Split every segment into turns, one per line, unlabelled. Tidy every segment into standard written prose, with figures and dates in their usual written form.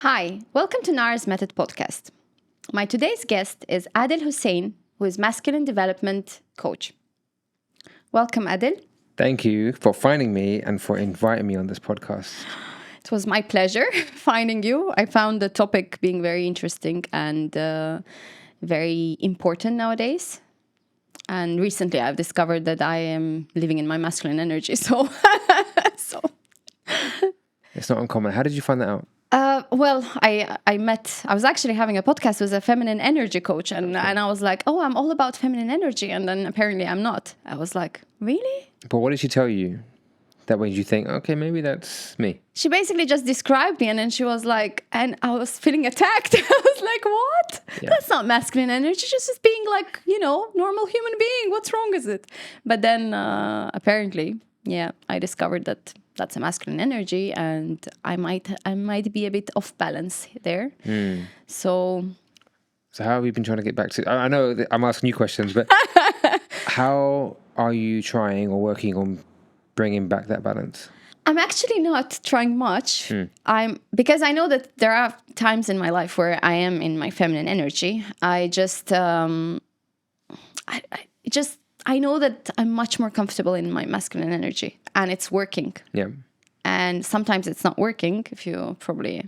Hi, welcome to Nara's Method podcast. My today's guest is Adil Hussain, who is Masculine Development Coach. Welcome, Adil.
Thank you for finding me and for inviting me on this podcast.
It was my pleasure finding you. I found the topic being very interesting and very important nowadays. And recently I've discovered that I am living in my masculine energy. So
It's not uncommon. How did you find that out?
I was actually having a podcast with a feminine energy coach, and I was like, oh, I'm all about feminine energy. And then apparently I'm not. I was like, really?
But what did she tell you that made you think, okay, maybe that's me?
She basically just described me, and then she was like, and I was feeling attacked. I was like, what?
Yeah.
That's not masculine energy. Just being like, normal human being. What's wrong with it? But then apparently, I discovered that that's a masculine energy, and I might be a bit off balance there. So
how have you been trying to get back to? I know that I'm asking you questions, but how are you trying or working on bringing back that balance?
I'm actually not trying much. Because I know that there are times in my life where I am in my feminine energy. I know that I'm much more comfortable in my masculine energy, and it's working.
Yeah.
And sometimes it's not working, if you probably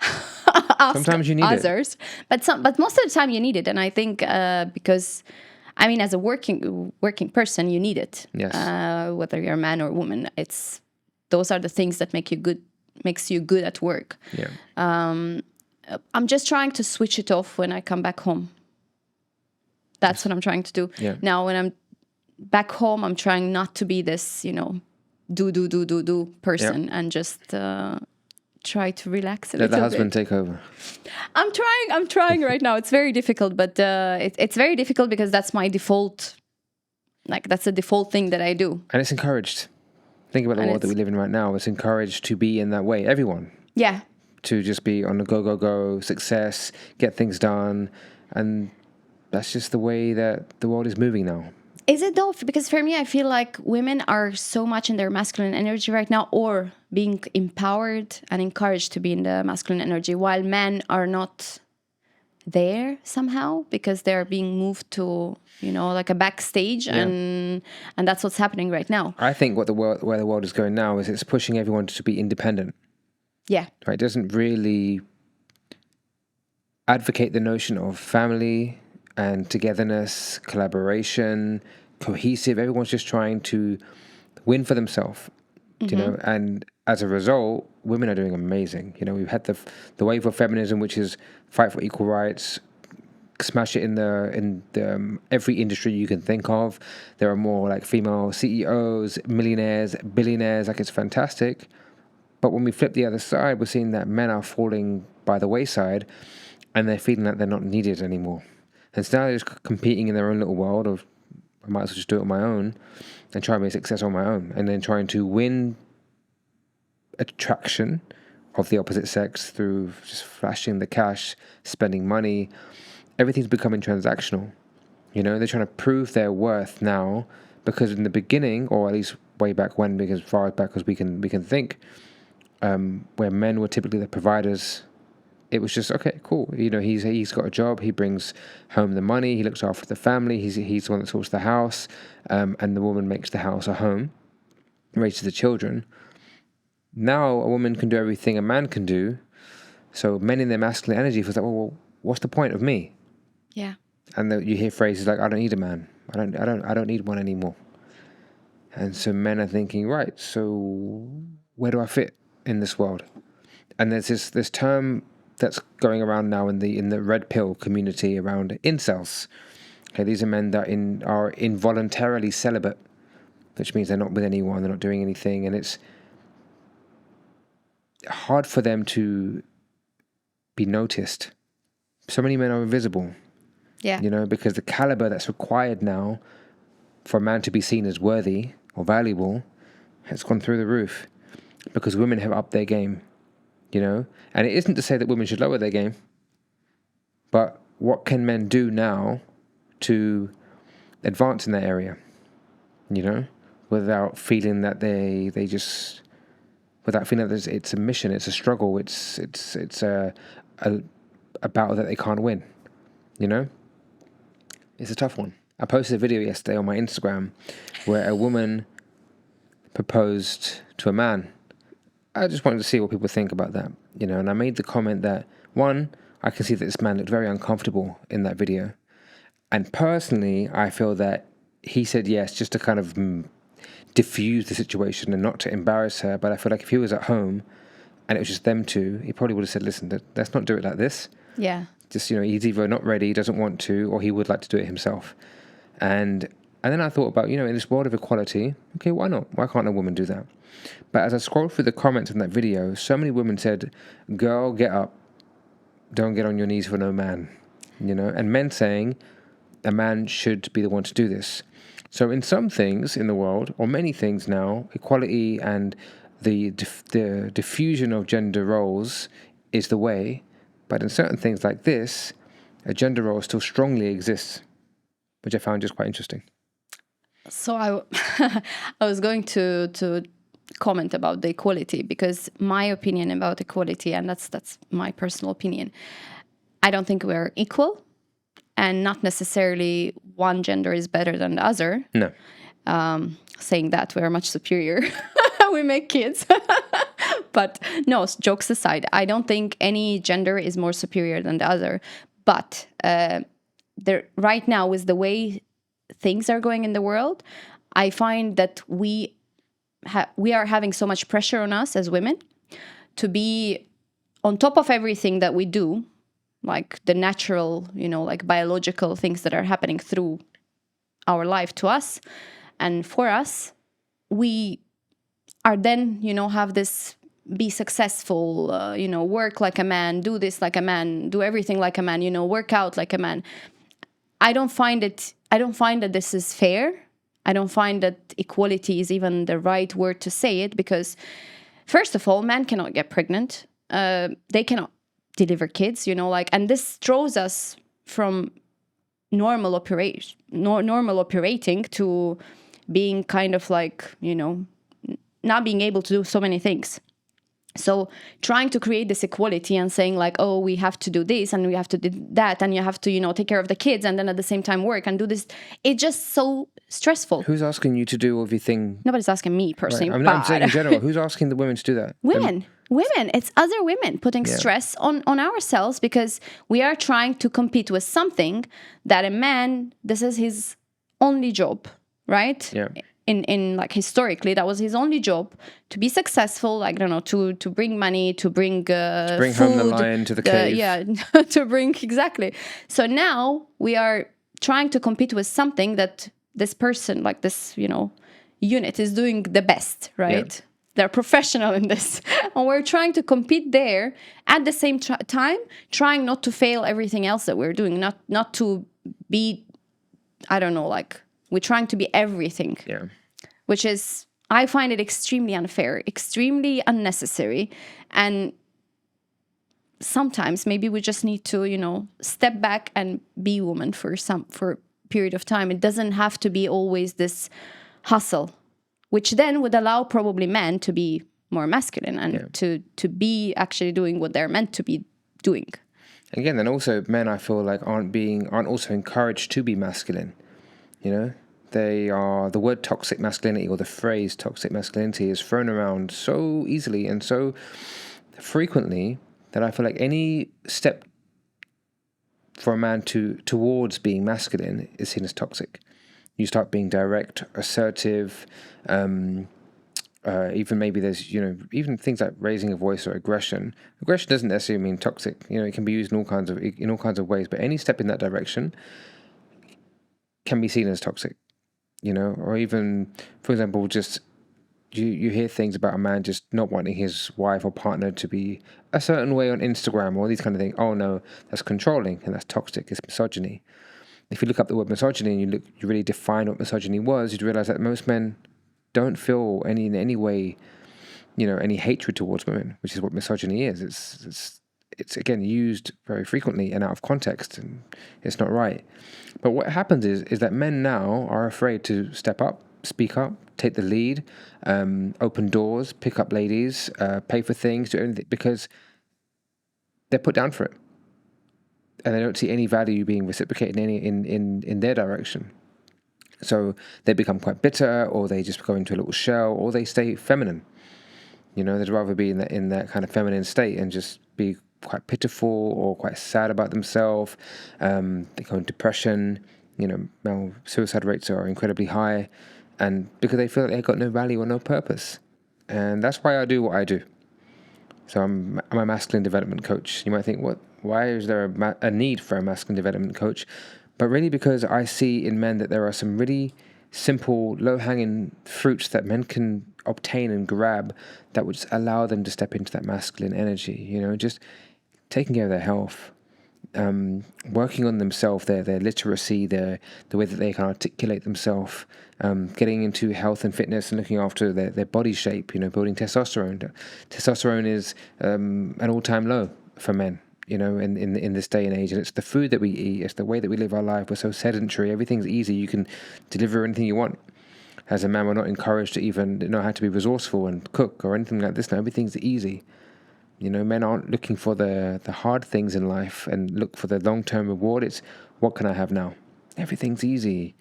ask
Sometimes you need
others. But most of the time you need it, and I think because, I mean, as a working person, you need it.
Yes.
Whether you're a man or woman, those are the things that makes you good at work.
Yeah.
I'm just trying to switch it off when I come back home. That's what I'm trying to do.
Yeah.
Now, when I'm back home, I'm trying not to be this, do person, and just try to relax a
Let
little
the husband
bit.
take over.
I'm trying right now. It's very difficult, but it's very difficult because that's my default. Like, that's a default thing that I do.
And it's encouraged. Think about the world that we live in right now. It's encouraged to be in that way. Everyone.
Yeah.
To just be on the go, success, get things done. And that's just the way that the world is moving now.
Is it though? Because for me, I feel like women are so much in their masculine energy right now, or being empowered and encouraged to be in the masculine energy, while men are not there somehow because they're being moved to, like a backstage, and that's what's happening right now.
I think where the world is going now is it's pushing everyone to be independent.
Yeah.
Right? It doesn't really advocate the notion of family and togetherness, collaboration, cohesive. Everyone's just trying to win for themselves, and as a result, women are doing amazing. We've had the wave of feminism, which is fight for equal rights, smash it in the every industry you can think of. There are more like female CEOs, millionaires, billionaires. Like, it's fantastic. But when we flip the other side, we're seeing that men are falling by the wayside, and they're feeling that they're not needed anymore. And so now they're just competing in their own little world of, I might as well just do it on my own and try and make success on my own. And then trying to win attraction of the opposite sex through just flashing the cash, spending money. Everything's becoming transactional. They're trying to prove their worth now, because in the beginning, or at least way back when, because far back as we can think, where men were typically the providers, it was just, okay, cool. He's got a job. He brings home the money. He looks after the family. He's the one that sorts the house, and the woman makes the house a home, raises the children. Now a woman can do everything a man can do. So men in their masculine energy feels like, well, what's the point of me?
Yeah.
And you hear phrases like, I don't need a man. I don't need one anymore. And so men are thinking, right, so where do I fit in this world? And there's this term that's going around now in the red pill community around incels. Okay, these are men that are involuntarily celibate, which means they're not with anyone, they're not doing anything, and it's hard for them to be noticed. So many men are invisible.
Yeah.
Because the caliber that's required now for a man to be seen as worthy or valuable has gone through the roof, because women have upped their game. And it isn't to say that women should lower their game, but what can men do now to advance in that area, without feeling that they just without feeling that it's a mission, it's a struggle, it's a battle that they can't win. You know, it's a tough one. I posted a video yesterday on my Instagram where a woman proposed to a man. I just wanted to see what people think about that, you know, and I made the comment that, one, I can see that this man looked very uncomfortable in that video. And personally, I feel that he said yes just to kind of diffuse the situation and not to embarrass her. But I feel like if he was at home and it was just them two, he probably would have said, listen, let's not do it like this.
Yeah.
Just, you know, he's either not ready, doesn't want to, or he would like to do it himself. And then I thought about, you know, in this world of equality, okay, why not? Why can't a woman do that? But as I scrolled through the comments on that video, so many women said, girl, get up. Don't get on your knees for no man, you know? And men saying a man should be the one to do this. So in some things in the world, or many things now, equality and the diffusion of gender roles is the way. But in certain things like this, a gender role still strongly exists, which I found just quite interesting.
So I was going to comment about the equality, because my opinion about equality, and that's my personal opinion, I don't think we're equal, and not necessarily one gender is better than the other.
No.
Saying that we're much superior. We make kids. But no, jokes aside, I don't think any gender is more superior than the other. But right now, with the way things are going in the world, I find that we are having so much pressure on us as women to be on top of everything that we do, like the natural, you know, like biological things that are happening through our life to us and for us. We are then, you know, have this be successful, you know, work like a man, do this like a man, do everything like a man, you know, work out like a man. I don't find that this is fair. I don't find that equality is even the right word to say it, because first of all, men cannot get pregnant. They cannot deliver kids, you know, like, and this throws us from normal operating to being kind of like, you know, not being able to do so many things. So trying to create this equality and saying like, oh, we have to do this and we have to do that, and you have to, you know, take care of the kids and then at the same time work and do this. It's just so stressful.
Who's asking you to do everything?
Nobody's asking me personally.
Right. I'm saying in general, who's asking the women to do that?
Women. It's other women putting stress on ourselves, because we are trying to compete with something that a man, this is his only job, right?
Yeah.
In like historically, that was his only job, to be successful, like, I don't know, to bring money, to bring food,
home the lion to the cave.
Yeah, to bring, exactly. So now we are trying to compete with something that this person, like this, you know, unit is doing the best, right? Yeah. They're professional in this, and we're trying to compete there at the same time, trying not to fail everything else that we're doing, not to be, I don't know, like, we're trying to be everything.
Yeah.
Which is, I find it extremely unfair, extremely unnecessary. And sometimes maybe we just need to, you know, step back and be woman for a period of time. It doesn't have to be always this hustle, which then would allow probably men to be more masculine and to be actually doing what they're meant to be doing.
Again, then also men, I feel like aren't also encouraged to be masculine, you know? The word toxic masculinity, or the phrase toxic masculinity, is thrown around so easily and so frequently that I feel like any step for a man towards being masculine is seen as toxic. You start being direct, assertive, even maybe there's, you know, even things like raising a voice or aggression. Aggression doesn't necessarily mean toxic. You know, it can be used in all kinds of ways, but any step in that direction can be seen as toxic. You know, or even, for example, just you hear things about a man just not wanting his wife or partner to be a certain way on Instagram, or these kind of things. Oh no, that's controlling and that's toxic. It's misogyny. If you look up the word misogyny and you really define what misogyny was, you'd realize that most men don't feel in any way, you know, any hatred towards women, which is what misogyny is. It's again used very frequently and out of context, and it's not right. But what happens is that men now are afraid to step up speak up, take the lead, open doors, pick up ladies, pay for things, do anything, because they're put down for it, and they don't see any value being reciprocated in their direction. So they become quite bitter, or they just go into a little shell, or they stay feminine. You know, they'd rather be in that kind of feminine state and just be quite pitiful or quite sad about themselves. They go into depression. You know, male suicide rates are incredibly high, and because they feel like they've got no value or no purpose. And that's why I do what I do. So I'm a masculine development coach. You might think, what? Why is there a need for a masculine development coach? But really because I see in men that there are some really simple, low-hanging fruits that men can obtain and grab that would just allow them to step into that masculine energy. You know, just taking care of their health, working on themselves, their literacy, the way that they can articulate themselves, getting into health and fitness and looking after their body shape, you know, building testosterone. Testosterone is an all-time low for men, you know, in this day and age. And it's the food that we eat, it's the way that we live our life. We're so sedentary, everything's easy. You can deliver anything you want. As a man, we're not encouraged to even know how to be resourceful and cook or anything like this. Now, everything's easy. You know, men aren't looking for the hard things in life and look for the long-term reward. It's, what can I have now? Everything's easy.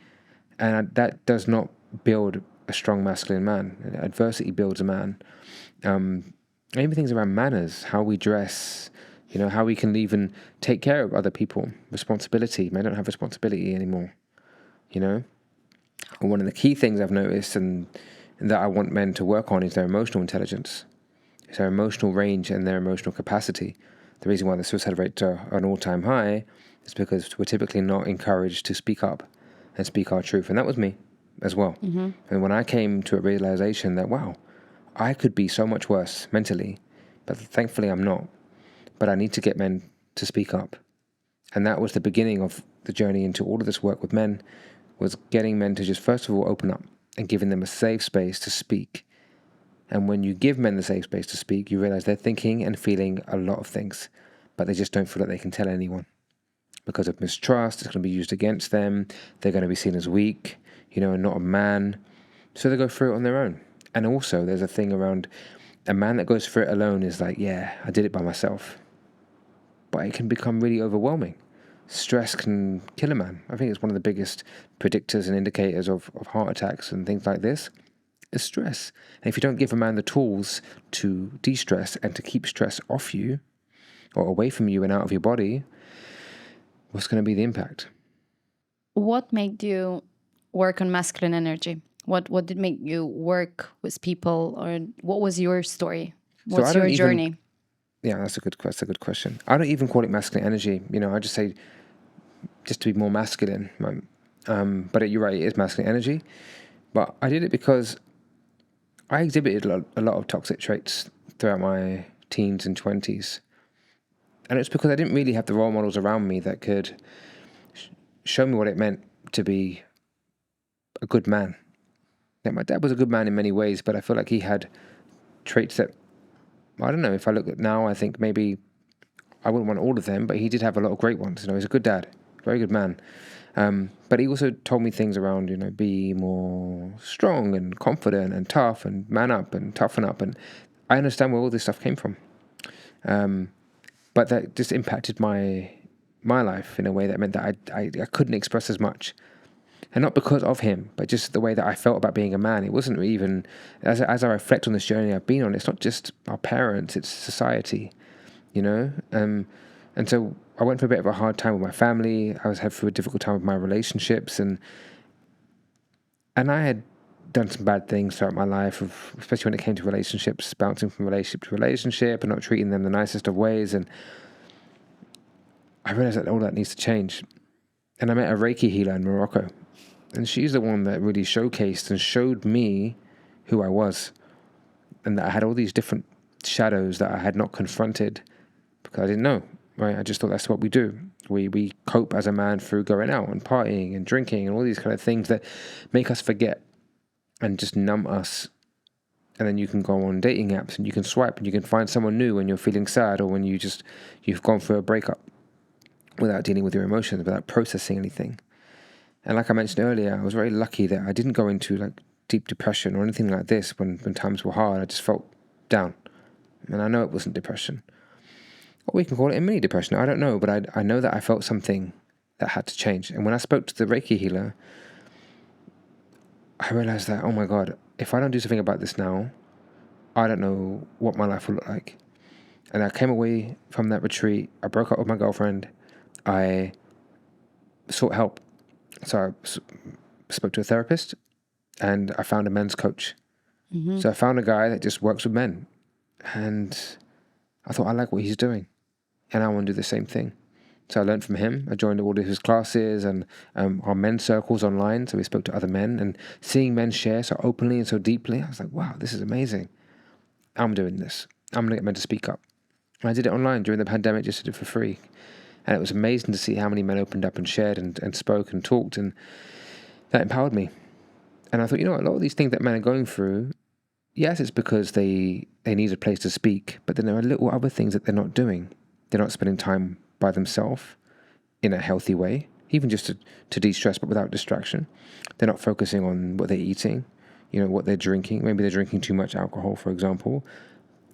And that does not build a strong masculine man. Adversity builds a man. Everything's around manners, how we dress, you know, how we can even take care of other people. Responsibility. Men don't have responsibility anymore, you know. And one of the key things I've noticed and that I want men to work on is their emotional intelligence. It's their emotional range and their emotional capacity. The reason why the suicide rates are an all-time high is because we're typically not encouraged to speak up and speak our truth. And that was me as well. Mm-hmm. And when I came to a realization that, wow, I could be so much worse mentally, but thankfully I'm not. But I need to get men to speak up. And that was the beginning of the journey into all of this work with men, was getting men to just first of all open up and giving them a safe space to speak. And when you give men the safe space to speak, you realize they're thinking and feeling a lot of things, but they just don't feel like they can tell anyone. Because of mistrust, it's going to be used against them. They're going to be seen as weak, you know, and not a man. So they go through it on their own. And also there's a thing around a man that goes through it alone is like, yeah, I did it by myself. But it can become really overwhelming. Stress can kill a man. I think it's one of the biggest predictors and indicators of heart attacks and things like this. Is stress. And if you don't give a man the tools to de-stress and to keep stress off you or away from you and out of your body, what's going to be the impact?
What made you work on masculine energy? What did make you work with people, or what was your story? What's your journey?
Yeah, that's a good question. I don't even call it masculine energy. You know, I just say just to be more masculine. But you're right, it is masculine energy. But I did it because I exhibited a lot of toxic traits throughout my teens and 20s. And it's because I didn't really have the role models around me that could show me what it meant to be a good man. Yeah, my dad was a good man in many ways, but I feel like he had traits that, I don't know, if I look at now, I think maybe I wouldn't want all of them, but he did have a lot of great ones. You know, he's a good dad, very good man. But he also told me things around, you know, be more strong and confident and tough and man up and toughen up. And I understand where all this stuff came from. But that just impacted my life in a way that meant that I couldn't express as much. And not because of him, but just the way that I felt about being a man. It wasn't even, as I reflect on this journey I've been on, it's not just our parents, it's society, you know? And so I went through a bit of a hard time with my family. I had through a difficult time with my relationships, and I had done some bad things throughout my life, especially when it came to relationships, bouncing from relationship to relationship and not treating them the nicest of ways. And I realized that all that needs to change. And I met a Reiki healer in Morocco, and she's the one that really showcased and showed me who I was, and that I had all these different shadows that I had not confronted because I didn't know. Right, I just thought that's what we do. We cope as a man through going out and partying and drinking and all these kind of things that make us forget and just numb us. And then you can go on dating apps and you can swipe and you can find someone new when you're feeling sad or when you've gone through a breakup without dealing with your emotions, without processing anything. And like I mentioned earlier, I was very lucky that I didn't go into like deep depression or anything like this when times were hard. I just felt down. And I know it wasn't depression. Or we can call it a mini depression. I don't know, but I know that I felt something that had to change. And when I spoke to the Reiki healer, I realized that, oh my God, if I don't do something about this now, I don't know what my life will look like. And I came away from that retreat. I broke up with my girlfriend. I sought help. So I spoke to a therapist and I found a men's coach. So I found a guy that just works with men. And I thought, I like what he's doing. And I want to do the same thing. So I learned from him. I joined all of his classes and our men's circles online. So we spoke to other men, and seeing men share so openly and so deeply, I was like, wow, this is amazing. I'm doing this. I'm going to get men to speak up. And I did it online during the pandemic, just did it for free. And it was amazing to see how many men opened up and shared and spoke and talked. And that empowered me. And I thought, you know what, a lot of these things that men are going through, yes, it's because they need a place to speak. But then there are little other things that they're not doing. They're not spending time by themselves in a healthy way, even just to de-stress, but without distraction. They're not focusing on what they're eating, what they're drinking. Maybe they're drinking too much alcohol, for example.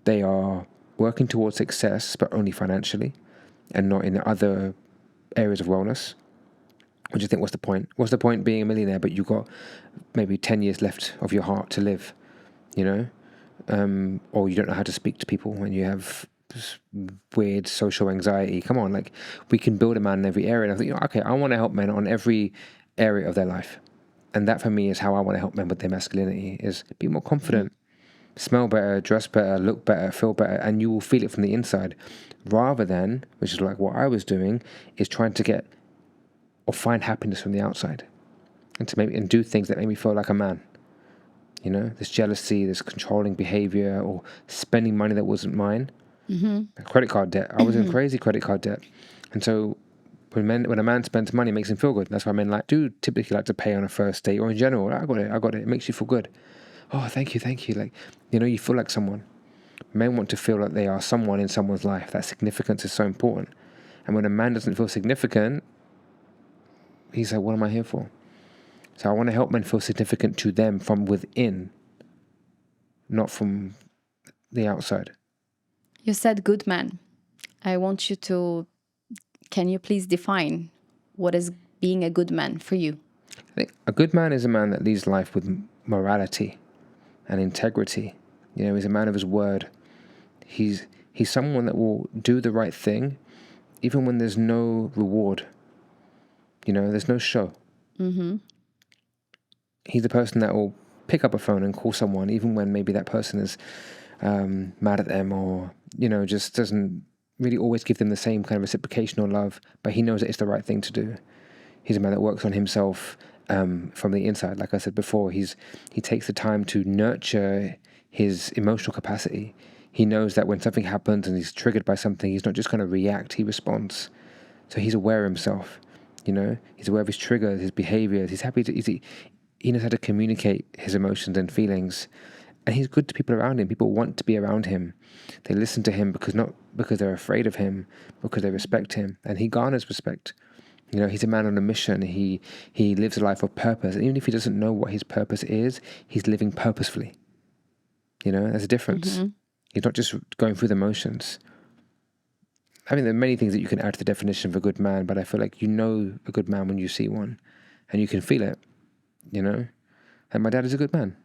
They are working towards success, but only financially and not in other areas of wellness. Which I think, what's the point? What's the point being a millionaire, but you've got maybe 10 years left of your heart to live, or you don't know how to speak to people when you have weird social anxiety. Come on, we can build a man in every area. And I think, okay, I want to help men on every area of their life. And that for me is how I want to help men with their masculinity, is be more confident, smell better, dress better, look better, feel better, and you will feel it from the inside. Rather than, which is like what I was doing, is trying to get or find happiness from the outside and do things that make me feel like a man. This jealousy, this controlling behavior, or spending money that wasn't mine. Credit card debt. I was in crazy credit card debt. And so when a man spends money, it makes him feel good. That's why men do typically like to pay on a first date, or in general, I got it. It makes you feel good. Oh, thank you. You feel like someone. Men want to feel like they are someone in someone's life. That significance is so important. And when a man doesn't feel significant, he's like, what am I here for? So I want to help men feel significant to them from within, not from the outside.
You said good man. I want you to, can you please define what is being a good man for you?
I think a good man is a man that leads life with morality and integrity. He's a man of his word. He's someone that will do the right thing, even when there's no reward. There's no show. He's the person that will pick up a phone and call someone, even when maybe that person is mad at them, or just doesn't really always give them the same kind of reciprocation or love, but he knows that it's the right thing to do. He's a man that works on himself from the inside. Like I said before, he takes the time to nurture his emotional capacity. He knows that when something happens and he's triggered by something, he's not just going to react, he responds. So he's aware of himself, he's aware of his triggers, his behaviors. He knows how to communicate his emotions and feelings. And he's good to people around him. People want to be around him. They listen to him not because they're afraid of him, because they respect him. And he garners respect. He's a man on a mission. He lives a life of purpose. And even if he doesn't know what his purpose is, he's living purposefully. There's a difference. He's not just going through the motions. I mean, there are many things that you can add to the definition of a good man, but I feel like a good man when you see one. And you can feel it, And my dad is a good man.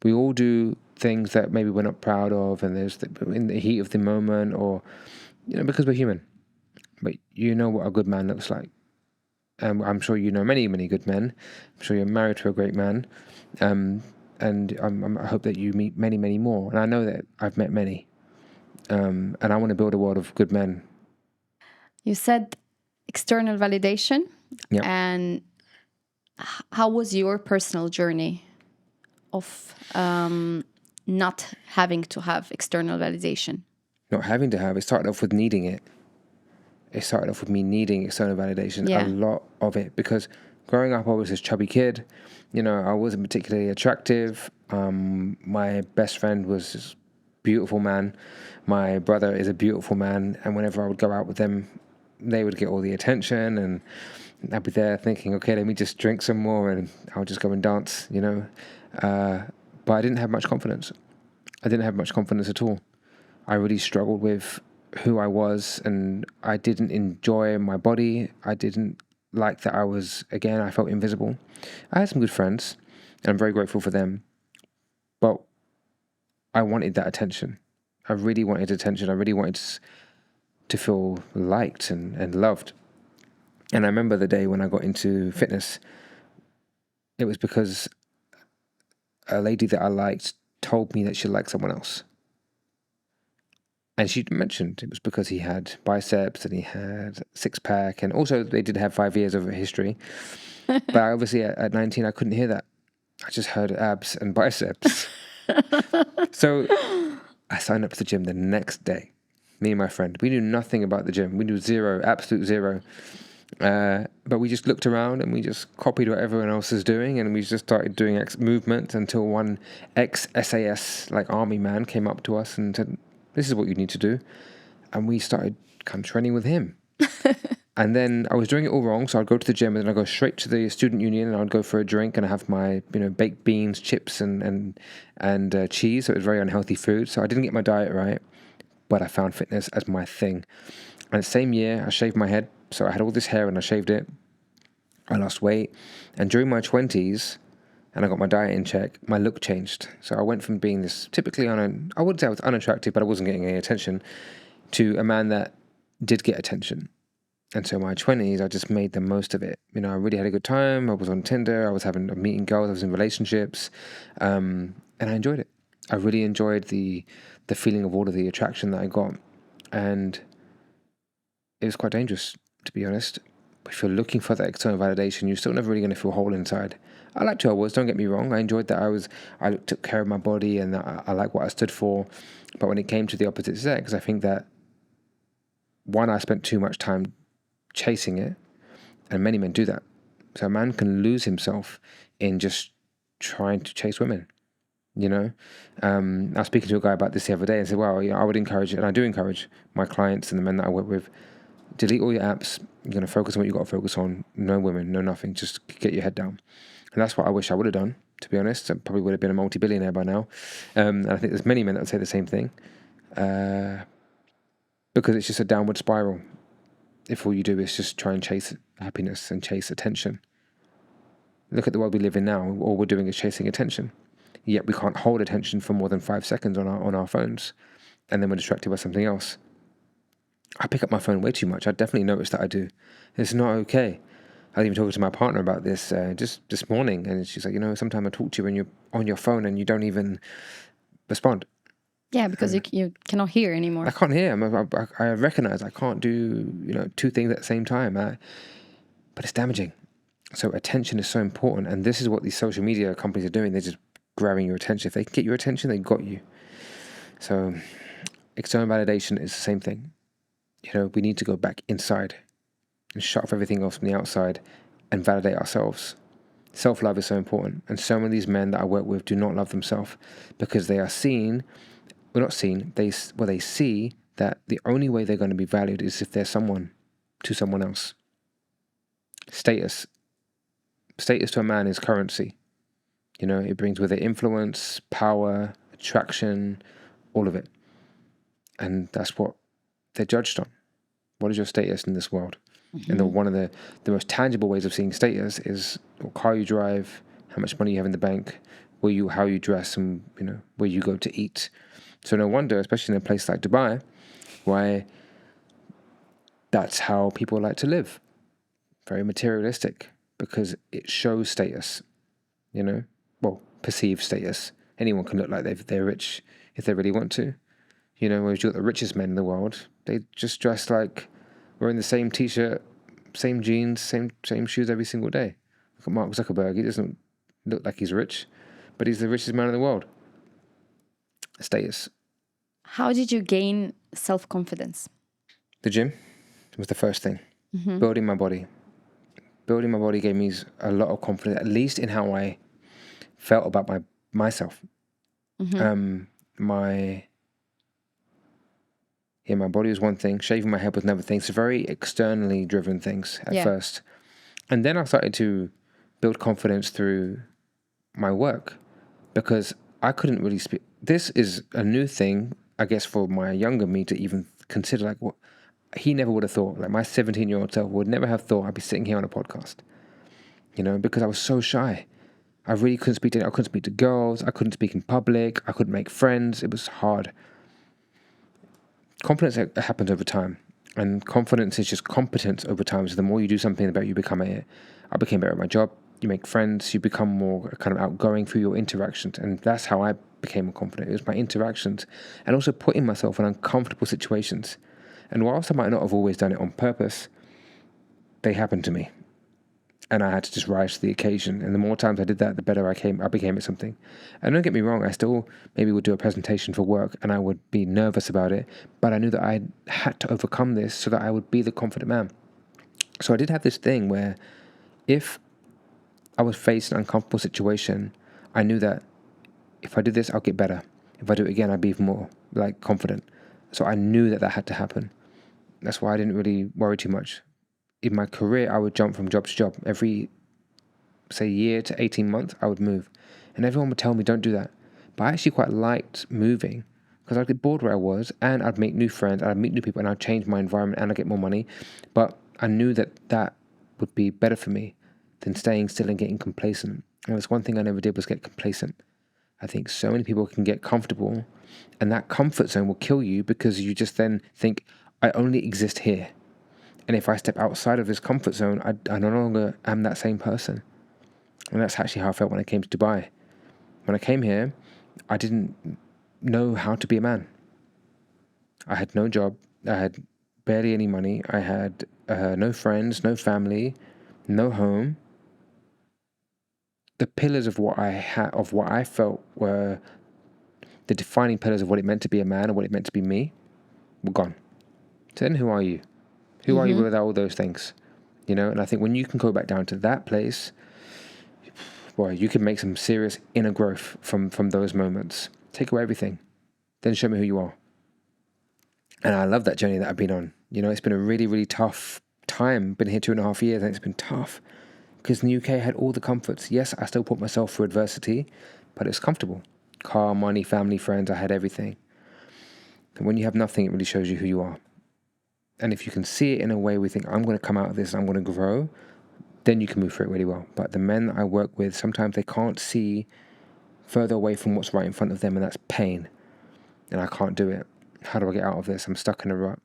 We all do things that maybe we're not proud of, and there's in the heat of the moment, or because we're human. But what a good man looks like. I'm sure you know many, many good men. I'm sure you're married to a great man, and I hope that you meet many, many more. And I know that I've met many, and I want to build a world of good men.
You said external validation, and how was your personal journey of not having to have external validation?
Not having to have. It started off with needing it. It started off with me needing external validation, a lot of it, because growing up I was this chubby kid. I wasn't particularly attractive. My best friend was this beautiful man. My brother is a beautiful man, and whenever I would go out with them, they would get all the attention, and I'd be there thinking, okay, let me just drink some more and I'll just go and dance, you know. But I didn't have much confidence. I didn't have much confidence at all. I really struggled with who I was, and I didn't enjoy my body. I didn't like that I felt invisible. I had some good friends, and I'm very grateful for them. But I wanted that attention. I really wanted attention. I really wanted to feel liked and loved. And I remember the day when I got into fitness, it was because a lady that I liked told me that she liked someone else. And she mentioned it was because he had biceps and he had six-pack, and also they did have 5 years of history. But obviously at 19, I couldn't hear that. I just heard abs and biceps. So I signed up for the gym the next day. Me and my friend, we knew nothing about the gym. We knew zero, absolute zero. But we just looked around and we just copied what everyone else is doing, and we just started doing movement until one ex-SAS, like army man, came up to us and said, "This is what you need to do." And we started kind of training with him. And then I was doing it all wrong, so I'd go to the gym and then I'd go straight to the student union and I'd go for a drink and I'd have my, baked beans, chips and cheese. So it was very unhealthy food. So I didn't get my diet right, but I found fitness as my thing. And the same year, I shaved my head. So I had all this hair and I shaved it. I lost weight. And during my 20s, and I got my diet in check, my look changed. So I went from being this typically, I wouldn't say I was unattractive, but I wasn't getting any attention, to a man that did get attention. And so my 20s, I just made the most of it. I really had a good time. I was on Tinder. I was meeting girls. I was in relationships. And I enjoyed it. I really enjoyed the feeling of all of the attraction that I got. And it was quite dangerous, to be honest. If you're looking for that external validation, you're still never really going to feel whole inside. I liked who I was, don't get me wrong. I enjoyed that I took care of my body and I like what I stood for. But when it came to the opposite sex, I think that, one, I spent too much time chasing it, and many men do that. So a man can lose himself in just trying to chase women. I was speaking to a guy about this the other day and said, well, I would encourage, and I do encourage my clients and the men that I work with, delete all your apps. You're going to focus on what you got to focus on. No women, no nothing. Just get your head down. And that's what I wish I would have done, to be honest. I probably would have been a multi-billionaire by now. And I think there's many men that would say the same thing. Because it's just a downward spiral. If all you do is just try and chase happiness and chase attention. Look at the world we live in now. All we're doing is chasing attention. Yet we can't hold attention for more than 5 seconds on our phones. And then we're distracted by something else. I pick up my phone way too much. I definitely notice that I do. It's not okay. I was even talking to my partner about this just this morning. And she's like, sometimes I talk to you when you're on your phone and you don't even respond.
Yeah, because you cannot hear anymore.
I can't hear. I recognize I can't do 2 things at the same time. But it's damaging. So attention is so important. And this is what these social media companies are doing. They're just grabbing your attention. If they can get your attention, they got you. So external validation is the same thing. We need to go back inside and shut off everything else from the outside and validate ourselves. Self-love is so important. And so many of these men that I work with do not love themselves because they are they see that the only way they're going to be valued is if they're someone to someone else. Status to a man is currency. It brings with it influence, power, attraction, all of it. And that's what they're judged on. What is your status in this world? Mm-hmm. And one of the most tangible ways of seeing status is what car you drive, how much money you have in the bank, how you dress, and where you go to eat. So no wonder, especially in a place like Dubai, why that's how people like to live. Very materialistic, because it shows status, perceived status. Anyone can look like they're rich if they really want to. Whereas you've got the richest men in the world, they just dress like wearing the same t-shirt, same jeans, same shoes every single day. Look at Mark Zuckerberg. He doesn't look like he's rich, but he's the richest man in the world. Status.
How did you gain self-confidence?
The gym was the first thing. Mm-hmm. Building my body. Building my body gave me a lot of confidence, at least in how I felt about myself. Mm-hmm. My body was one thing. Shaving my head was another thing. So very externally driven things at first. And then I started to build confidence through my work, because I couldn't really speak. This is a new thing, I guess, for my younger me to even consider. Like, what he never would have thought. Like, my 17-year-old self would never have thought I'd be sitting here on a podcast, because I was so shy. I really couldn't speak to. I couldn't speak to girls. I couldn't speak in public. I couldn't make friends. It was hard. Confidence happens over time, and confidence is just competence over time. So the more you do something, the better you become at it. I became better at my job. You make friends. You become more kind of outgoing through your interactions, and that's how I became more confident. It was my interactions, and also putting myself in uncomfortable situations. And whilst I might not have always done it on purpose, they happened to me, and I had to just rise to the occasion. And the more times I did that, the better I became at something. And don't get me wrong, I still maybe would do a presentation for work and I would be nervous about it, but I knew that I had to overcome this so that I would be the confident man. So I did have this thing where if I was faced an uncomfortable situation, I knew that if I do this, I'll get better. If I do it again, I'd be even more confident. So I knew that had to happen. That's why I didn't really worry too much. In my career, I would jump from job to job. Every, say, year to 18 months, I would move. And everyone would tell me, don't do that. But I actually quite liked moving because I'd get bored where I was and I'd make new friends, I'd meet new people, and I'd change my environment and I'd get more money. But I knew that would be better for me than staying still and getting complacent. And that's one thing I never did, was get complacent. I think so many people can get comfortable, and that comfort zone will kill you because you just then think, I only exist here. And if I step outside of this comfort zone, I no longer am that same person. And that's actually how I felt when I came to Dubai. When I came here, I didn't know how to be a man. I had no job. I had barely any money. I had no friends, no family, no home. The pillars of what I felt were the defining pillars of what it meant to be a man and what it meant to be me were gone. So then who are you? Who are you without all those things? And I think when you can go back down to that place, boy, you can make some serious inner growth from those moments. Take away everything, then show me who you are. And I love that journey that I've been on. It's been a really, really tough time. Been here 2.5 years, and it's been tough because in the UK I had all the comforts. Yes, I still put myself through adversity, but it's comfortable. Car, money, family, friends, I had everything. And when you have nothing, it really shows you who you are. And if you can see it in a way we think, I'm going to come out of this, I'm going to grow, then you can move through it really well. But the men that I work with, sometimes they can't see further away from what's right in front of them, and that's pain. And I can't do it. How do I get out of this? I'm stuck in a rut.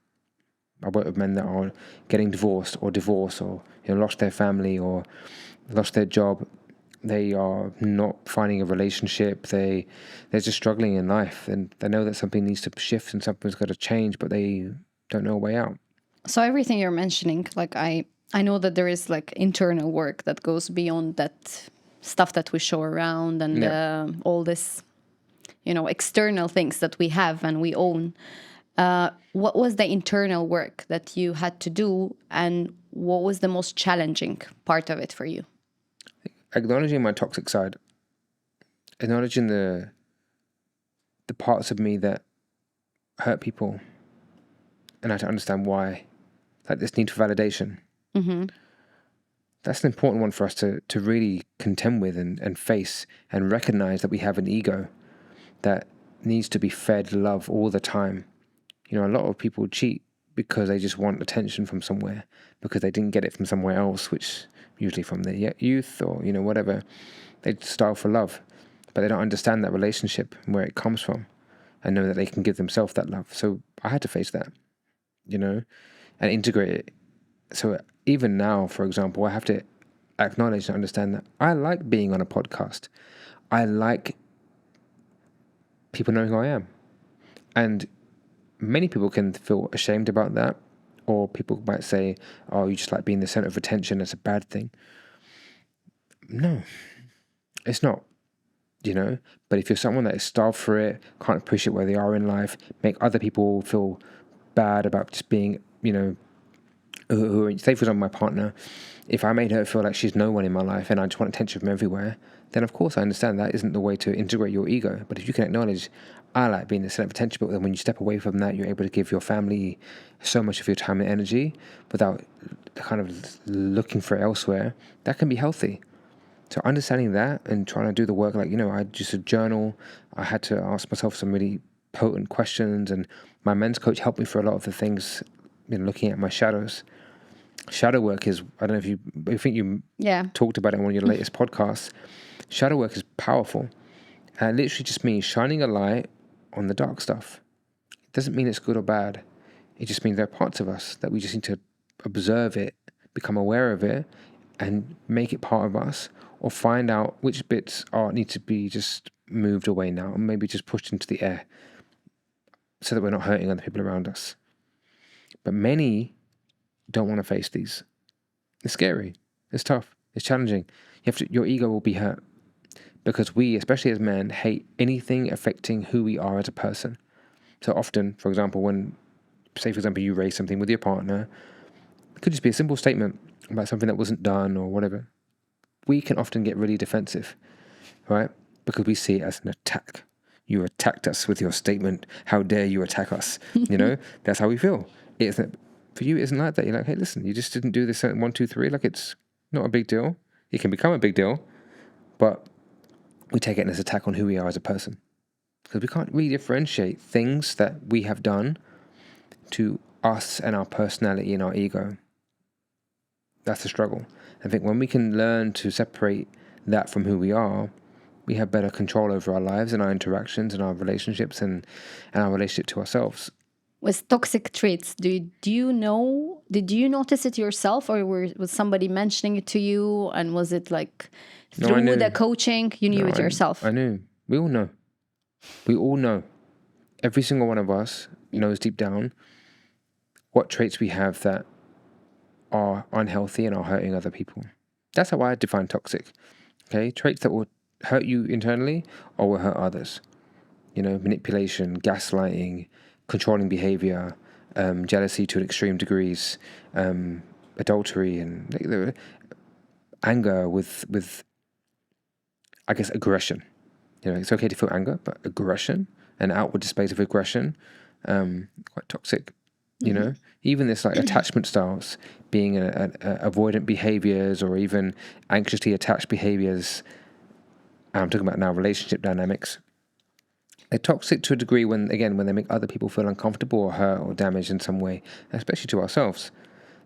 I work with men that are getting divorced or lost their family or lost their job. They are not finding a relationship. They're just struggling in life, and they know that something needs to shift and something's got to change, but they don't know a way out.
So everything you're mentioning, I know that there is internal work that goes beyond that stuff that we show around and all this, external things that we have and we own. What was the internal work that you had to do, and what was the most challenging part of it for you?
Acknowledging my toxic side, acknowledging the parts of me that hurt people, and I had to understand why, this need for validation.
Mm-hmm.
That's an important one for us to really contend with and face and recognize that we have an ego that needs to be fed love all the time. A lot of people cheat because they just want attention from somewhere because they didn't get it from somewhere else, which usually from their youth or, whatever. They starve for love, but they don't understand that relationship and where it comes from and know that they can give themselves that love. So I had to face that, and integrate it. So even now, for example, I have to acknowledge and understand that I like being on a podcast. I like people knowing who I am. And many people can feel ashamed about that, or people might say, oh, you just like being the center of attention, that's a bad thing. No, it's not, But if you're someone that is starved for it, can't appreciate where they are in life, make other people feel bad about just being, say for example, my partner, if I made her feel like she's no one in my life and I just want attention from everywhere, then of course I understand that isn't the way to integrate your ego. But if you can acknowledge, I like being the center of attention, but then when you step away from that, you're able to give your family so much of your time and energy without kind of looking for it elsewhere, that can be healthy. So understanding that and trying to do the work, like, I just a journal. I had to ask myself some really potent questions, and my men's coach helped me for a lot of the things, looking at my shadows. Shadow work is, I don't know I think you talked about it in one of your latest podcasts. Shadow work is powerful. And it literally just means shining a light on the dark stuff. It doesn't mean it's good or bad. It just means there are parts of us that we just need to observe it, become aware of it, and make it part of us, or find out which bits need to be just moved away now, and maybe just pushed into the air so that we're not hurting other people around us. But many don't want to face these. It's scary. It's tough. It's challenging. Your ego will be hurt because we, especially as men, hate anything affecting who we are as a person. So often, for example, you raise something with your partner, it could just be a simple statement about something that wasn't done or whatever. We can often get really defensive, right? Because we see it as an attack. You attacked us with your statement. How dare you attack us? That's how we feel. For you, it isn't like that. You're like, hey, listen, you just didn't do this 1, 2, 3. Like, it's not a big deal. It can become a big deal, but we take it as an attack on who we are as a person. Because we can't really differentiate things that we have done to us and our personality and our ego. That's the struggle. I think when we can learn to separate that from who we are, we have better control over our lives and our interactions and our relationships and our relationship to ourselves.
With toxic traits, did you notice it yourself, or was somebody mentioning it to you? And was it like through the coaching? You knew it yourself?
I knew. We all know. We all know. Every single one of us knows deep down what traits we have that are unhealthy and are hurting other people. That's how I define toxic. Okay, traits that will hurt you internally or will hurt others. Manipulation, gaslighting, controlling behavior, jealousy to extreme degrees, adultery, and anger with I guess aggression. It's okay to feel anger, but aggression and outward displays of aggression, quite toxic. Even this like attachment styles, being avoidant behaviors or even anxiously attached behaviors. I'm talking about now relationship dynamics. They're toxic to a degree when they make other people feel uncomfortable or hurt or damaged in some way, especially to ourselves.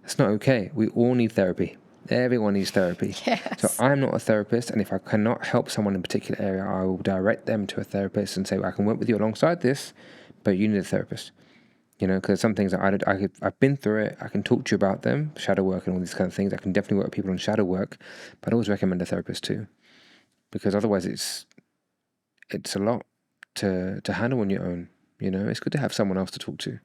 That's not okay. We all need therapy. Everyone needs therapy.
Yes.
So I'm not a therapist, and if I cannot help someone in a particular area, I will direct them to a therapist and say, well, I can work with you alongside this, but you need a therapist. Because some things that I've been through it, I can talk to you about them, shadow work and all these kind of things. I can definitely work with people on shadow work, but I always recommend a therapist too, because otherwise it's a lot to handle on your own. It's good to have someone else to talk to.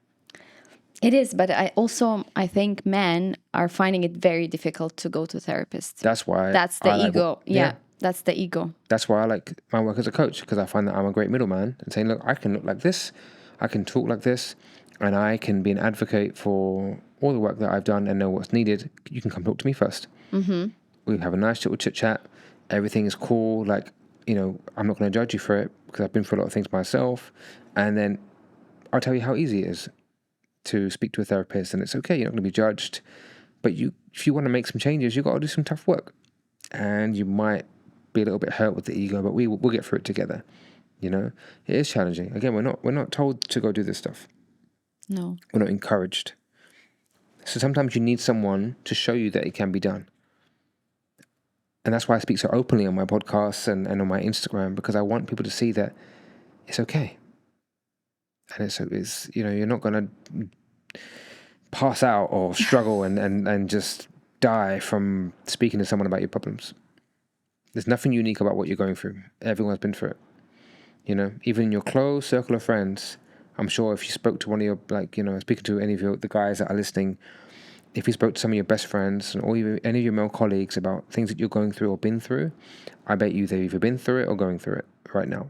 It is, but I think men are finding it very difficult to go to therapists.
That's why.
That's the ego. Yeah, that's the ego.
That's why I like my work as a coach, because I find that I'm a great middleman and saying, look, I can look like this, I can talk like this, and I can be an advocate for all the work that I've done and know what's needed. You can come talk to me first. Mm-hmm. We have a nice little chit chat. Everything is cool. Like, I'm not going to judge you for it because I've been through a lot of things myself. And then I'll tell you how easy it is to speak to a therapist, and it's okay. You're not going to be judged. But if you want to make some changes, you've got to do some tough work. And you might be a little bit hurt with the ego, but we'll get through it together. It is challenging. Again, we're not told to go do this stuff.
No.
We're not encouraged. So sometimes you need someone to show you that it can be done. And that's why I speak so openly on my podcasts and on my Instagram, because I want people to see that it's okay. And it's you're not going to pass out or struggle and just die from speaking to someone about your problems. There's nothing unique about what you're going through. Everyone's been through it. Even in your close circle of friends, I'm sure if you spoke to one of your, speaking to any of the guys that are listening, if you spoke to some of your best friends or any of your male colleagues about things that you're going through or been through, I bet you they've either been through it or going through it right now.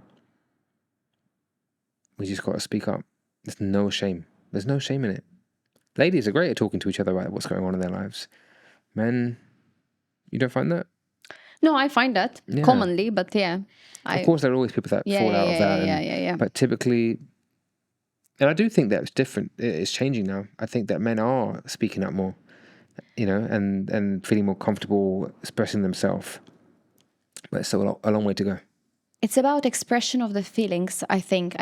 We just got to speak up. There's no shame. There's no shame in it. Ladies are great at talking to each other about what's going on in their lives. Men, you don't find that?
No, I find that commonly, but yeah.
Of course, there are always people that fall out of that.
Yeah.
But typically, and I do think that it's different. It's changing now. I think that men are speaking up more. and feeling more comfortable expressing themselves. But it's still a long way to go.
It's about expression of the feelings, I think.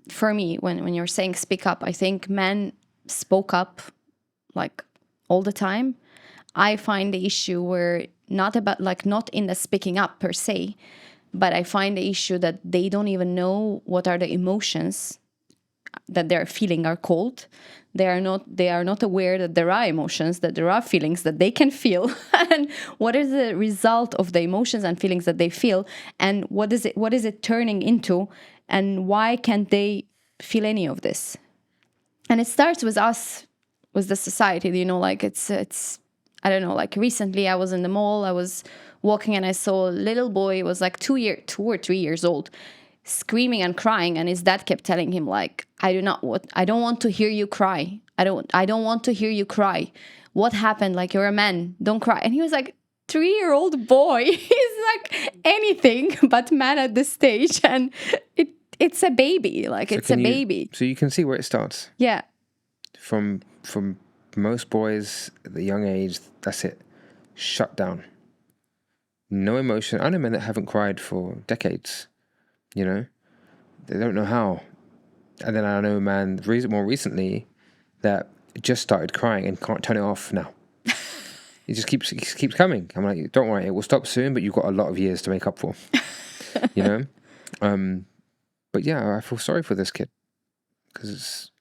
For me, when you're saying speak up, I think men spoke up like all the time. I find the issue where not in the speaking up per se, but I find the issue that they don't even know what are the emotions that they're feeling are called. They are not aware that there are emotions, that there are feelings that they can feel, and what is the result of the emotions and feelings that they feel, and what is it turning into, and why can't they feel any of this? And it starts with us, with the society, like it's I don't know, like recently I was in the mall, I was walking and I saw a little boy, it was like 2 or 3 years old, screaming and crying, and his dad kept telling him like, I don't want to hear you cry. I don't want to hear you cry. What happened? Like, you're a man, don't cry. And he was like, 3-year-old boy. He's like anything but man at this stage, and it's a baby. Like, so it's a baby.
So you can see where it starts.
Yeah.
From most boys at the young age, that's it. Shut down. No emotion. I know men that haven't cried for decades. They don't know how. And then I know a man more recently that just started crying and can't turn it off now. He just keeps coming. I'm like, don't worry, it will stop soon, but you've got a lot of years to make up for. But yeah, I feel sorry for this kid because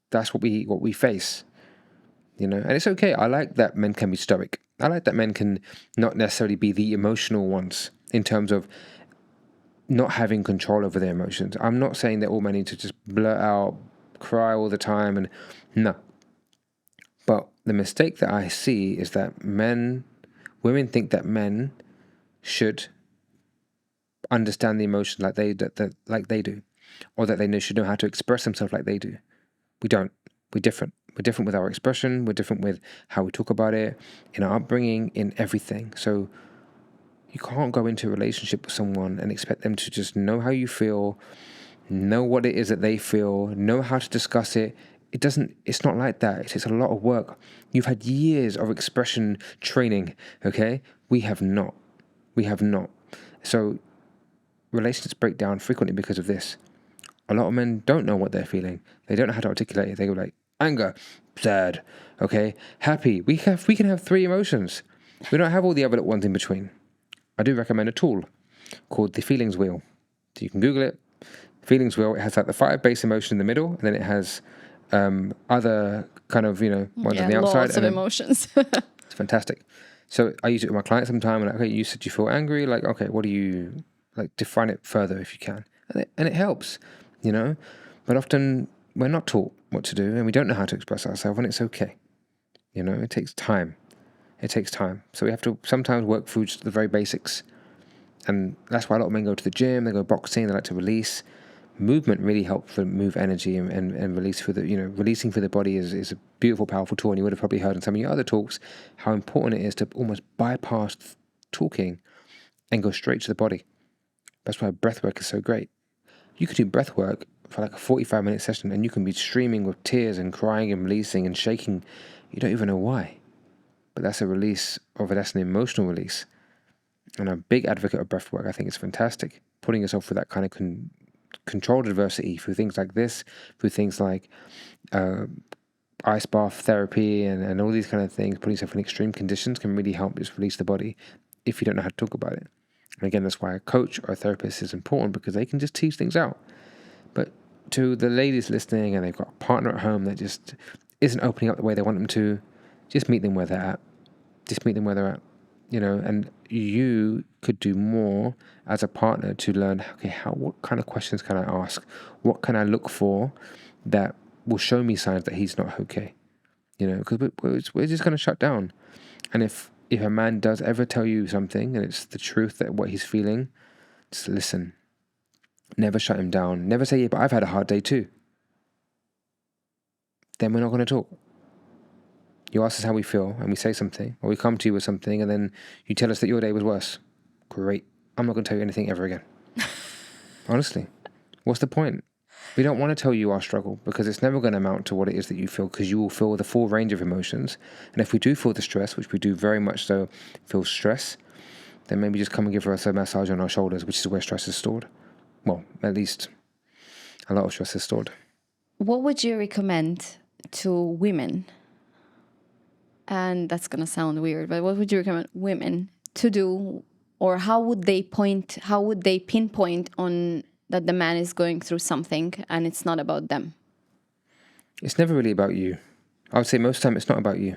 that's what we face. And it's okay. I like that men can be stoic. I like that men can not necessarily be the emotional ones in terms of not having control over their emotions. I'm not saying that all men need to just blurt out, cry all the time, and no. But the mistake that I see is that women think that men should understand the emotion like they do, or that they should know how to express themselves like they do. We don't. We're different. We're different with our expression. We're different with how we talk about it, in our upbringing, in everything. So you can't go into a relationship with someone and expect them to just know how you feel, know what it is that they feel, know how to discuss it. It's not like that. It takes a lot of work. You've had years of expression training, okay? We have not. So relationships break down frequently because of this. A lot of men don't know what they're feeling. They don't know how to articulate it. They go like, anger, sad, okay, happy. We can have 3 emotions. We don't have all the other little ones in between. I do recommend a tool called the feelings wheel. So you can Google it. Feelings wheel. It has like the 5 base emotions in the middle, and then it has other kind of ones on the outside.
Lots of emotions.
It's fantastic. So I use it with my clients sometimes. Like, okay, you said you feel angry. Like, okay, what do you like? Define it further if you can, and it helps, But often we're not taught what to do, and we don't know how to express ourselves, and it's okay. It takes time. So we have to sometimes work through just the very basics. And that's why a lot of men go to the gym, they go boxing, they like to release. Movement really helps to move energy and release through releasing through the body is a beautiful, powerful tool. And you would have probably heard in some of your other talks how important it is to almost bypass talking and go straight to the body. That's why breath work is so great. You could do breath work for like a 45-minute session and you can be streaming with tears and crying and releasing and shaking. You don't even know why. But that's that's an emotional release. And I'm a big advocate of breath work. I think it's fantastic. Putting yourself through that kind of controlled adversity through things like this, through things like ice bath therapy and all these kind of things, putting yourself in extreme conditions can really help just release the body if you don't know how to talk about it. And again, that's why a coach or a therapist is important, because they can just tease things out. But to the ladies listening and they've got a partner at home that just isn't opening up the way they want them to, just meet them where they're at. And you could do more as a partner to learn, okay, what kind of questions can I ask? What can I look for that will show me signs that he's not okay? Because we're just going to shut down. And if a man does ever tell you something and it's the truth that what he's feeling, just listen. Never shut him down. Never say, yeah, but I've had a hard day too. Then we're not going to talk. You ask us how we feel and we say something, or we come to you with something and then you tell us that your day was worse. Great. I'm not going to tell you anything ever again. Honestly. What's the point? We don't want to tell you our struggle because it's never going to amount to what it is that you feel, because you will feel the full range of emotions. And if we do feel the stress, which we do very much so, feel stress, then maybe just come and give us a massage on our shoulders, which is where stress is stored. Well, at least a lot of stress is stored.
What would you recommend to women? And that's going to sound weird, but what would you recommend women to do, or how would they pinpoint on that the man is going through something and it's not about them?
It's never really about you. I would say most of the time it's not about you.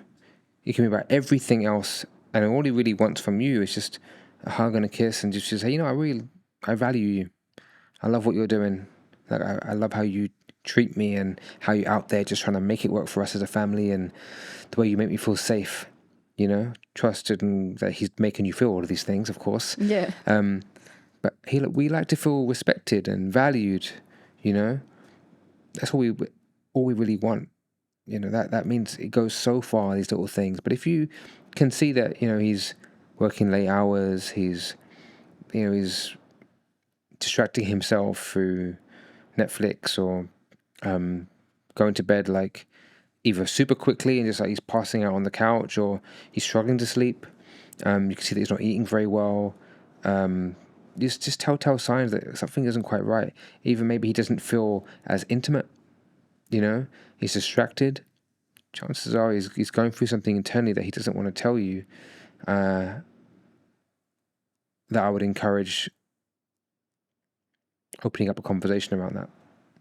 It can be about everything else, and all he really wants from you is just a hug and a kiss, and just say, you know, I value you. I love what you're doing. Like I love how you treat me and how you're out there just trying to make it work for us as a family, and the way you make me feel safe, you know, trusted, and that he's making you feel all of these things, of course.
Yeah.
But we like to feel respected and valued, you know. That's all we really want. You know, that means it goes so far, these little things. But if you can see that, you know, he's working late hours, he's distracting himself through Netflix, or going to bed like either super quickly and just like he's passing out on the couch, or he's struggling to sleep. You can see that he's not eating very well. Just telltale signs that something isn't quite right. Even maybe he doesn't feel as intimate, you know, he's distracted. Chances are he's going through something internally that he doesn't want to tell you. That I would encourage opening up a conversation around that.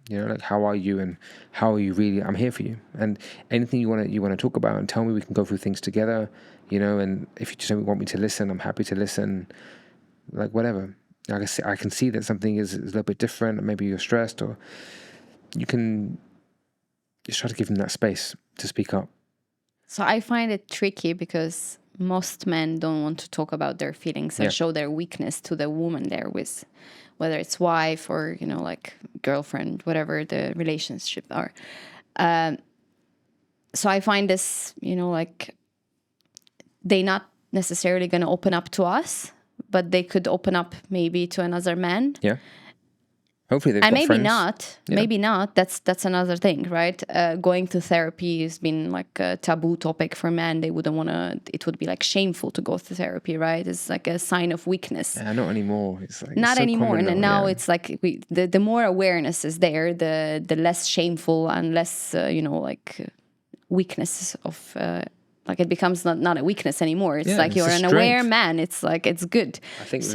You know, like, how are you, and how are you really? I'm here for you, and anything you want to talk about and tell me, we can go through things together. You know, and if you just want me to listen, I'm happy to listen. Like, whatever. I can see that something is a little bit different. Maybe you're stressed, or you can just try to give them that space to speak up.
So I find it tricky because most men don't want to talk about their feelings and show their weakness to the woman they're with, whether it's wife or, you know, like girlfriend, whatever the relationship are. So I find this, you know, like they not necessarily going to open up to us, but they could open up maybe to another man.
Yeah. Hopefully they've
and
got
maybe
friends.
not.
Yeah.
Maybe not. That's another thing, right? Going to therapy has been like a taboo topic for men. They wouldn't want to. It would be like shameful to go to therapy, right? It's like a sign of weakness.
Not anymore. It's like
Not
it's so
anymore.
common
And
now,
now it's like the more awareness is there, the less shameful and less you know, like weakness of. Like it becomes not a weakness anymore. It's like you're an aware man. It's like it's good.
I think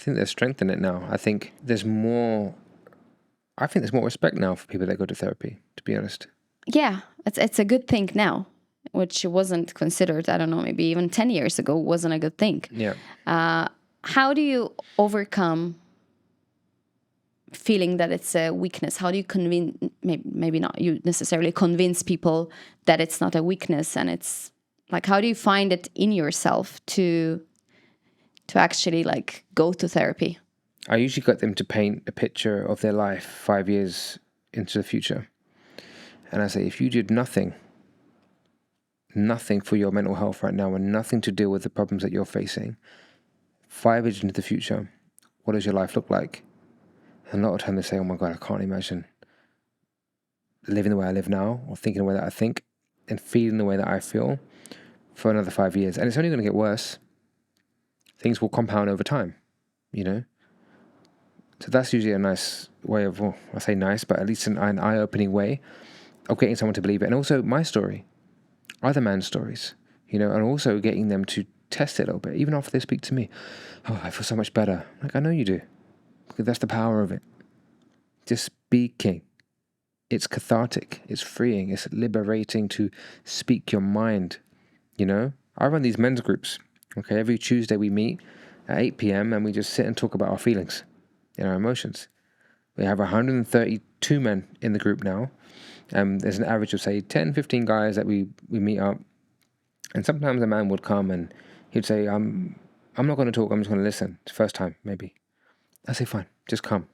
there's strength in it now. I think there's more respect now for people that go to therapy, to be honest.
Yeah, it's a good thing now, which wasn't considered, I don't know, maybe even 10 years ago wasn't a good thing.
Yeah.
How do you overcome feeling that it's a weakness? How do you convince, maybe not you necessarily convince people that it's not a weakness, and it's like, how do you find it in yourself to actually like go to therapy?
I usually get them to paint a picture of their life 5 years into the future. And I say, if you did nothing for your mental health right now, and nothing to deal with the problems that you're facing, 5 years into the future, what does your life look like? And a lot of time they say, oh my God, I can't imagine living the way I live now, or thinking the way that I think, and feeling the way that I feel for another 5 years. And it's only going to get worse. Things will compound over time, you know? So that's usually a nice way of, well, I say nice, but at least an eye-opening way of getting someone to believe it. And also my story, other man's stories, you know, and also getting them to test it a little bit, even after they speak to me. Oh, I feel so much better. Like, I know you do. Because that's the power of it. Just speaking. It's cathartic. It's freeing. It's liberating to speak your mind, you know? I run these men's groups, okay? Every Tuesday we meet at 8 p.m. and we just sit and talk about our feelings and our emotions. We have 132 men in the group now. There's an average of, say, 10, 15 guys that we meet up. And sometimes a man would come and he'd say, I'm not going to talk, I'm just going to listen. It's the first time, maybe. I say, fine, just come.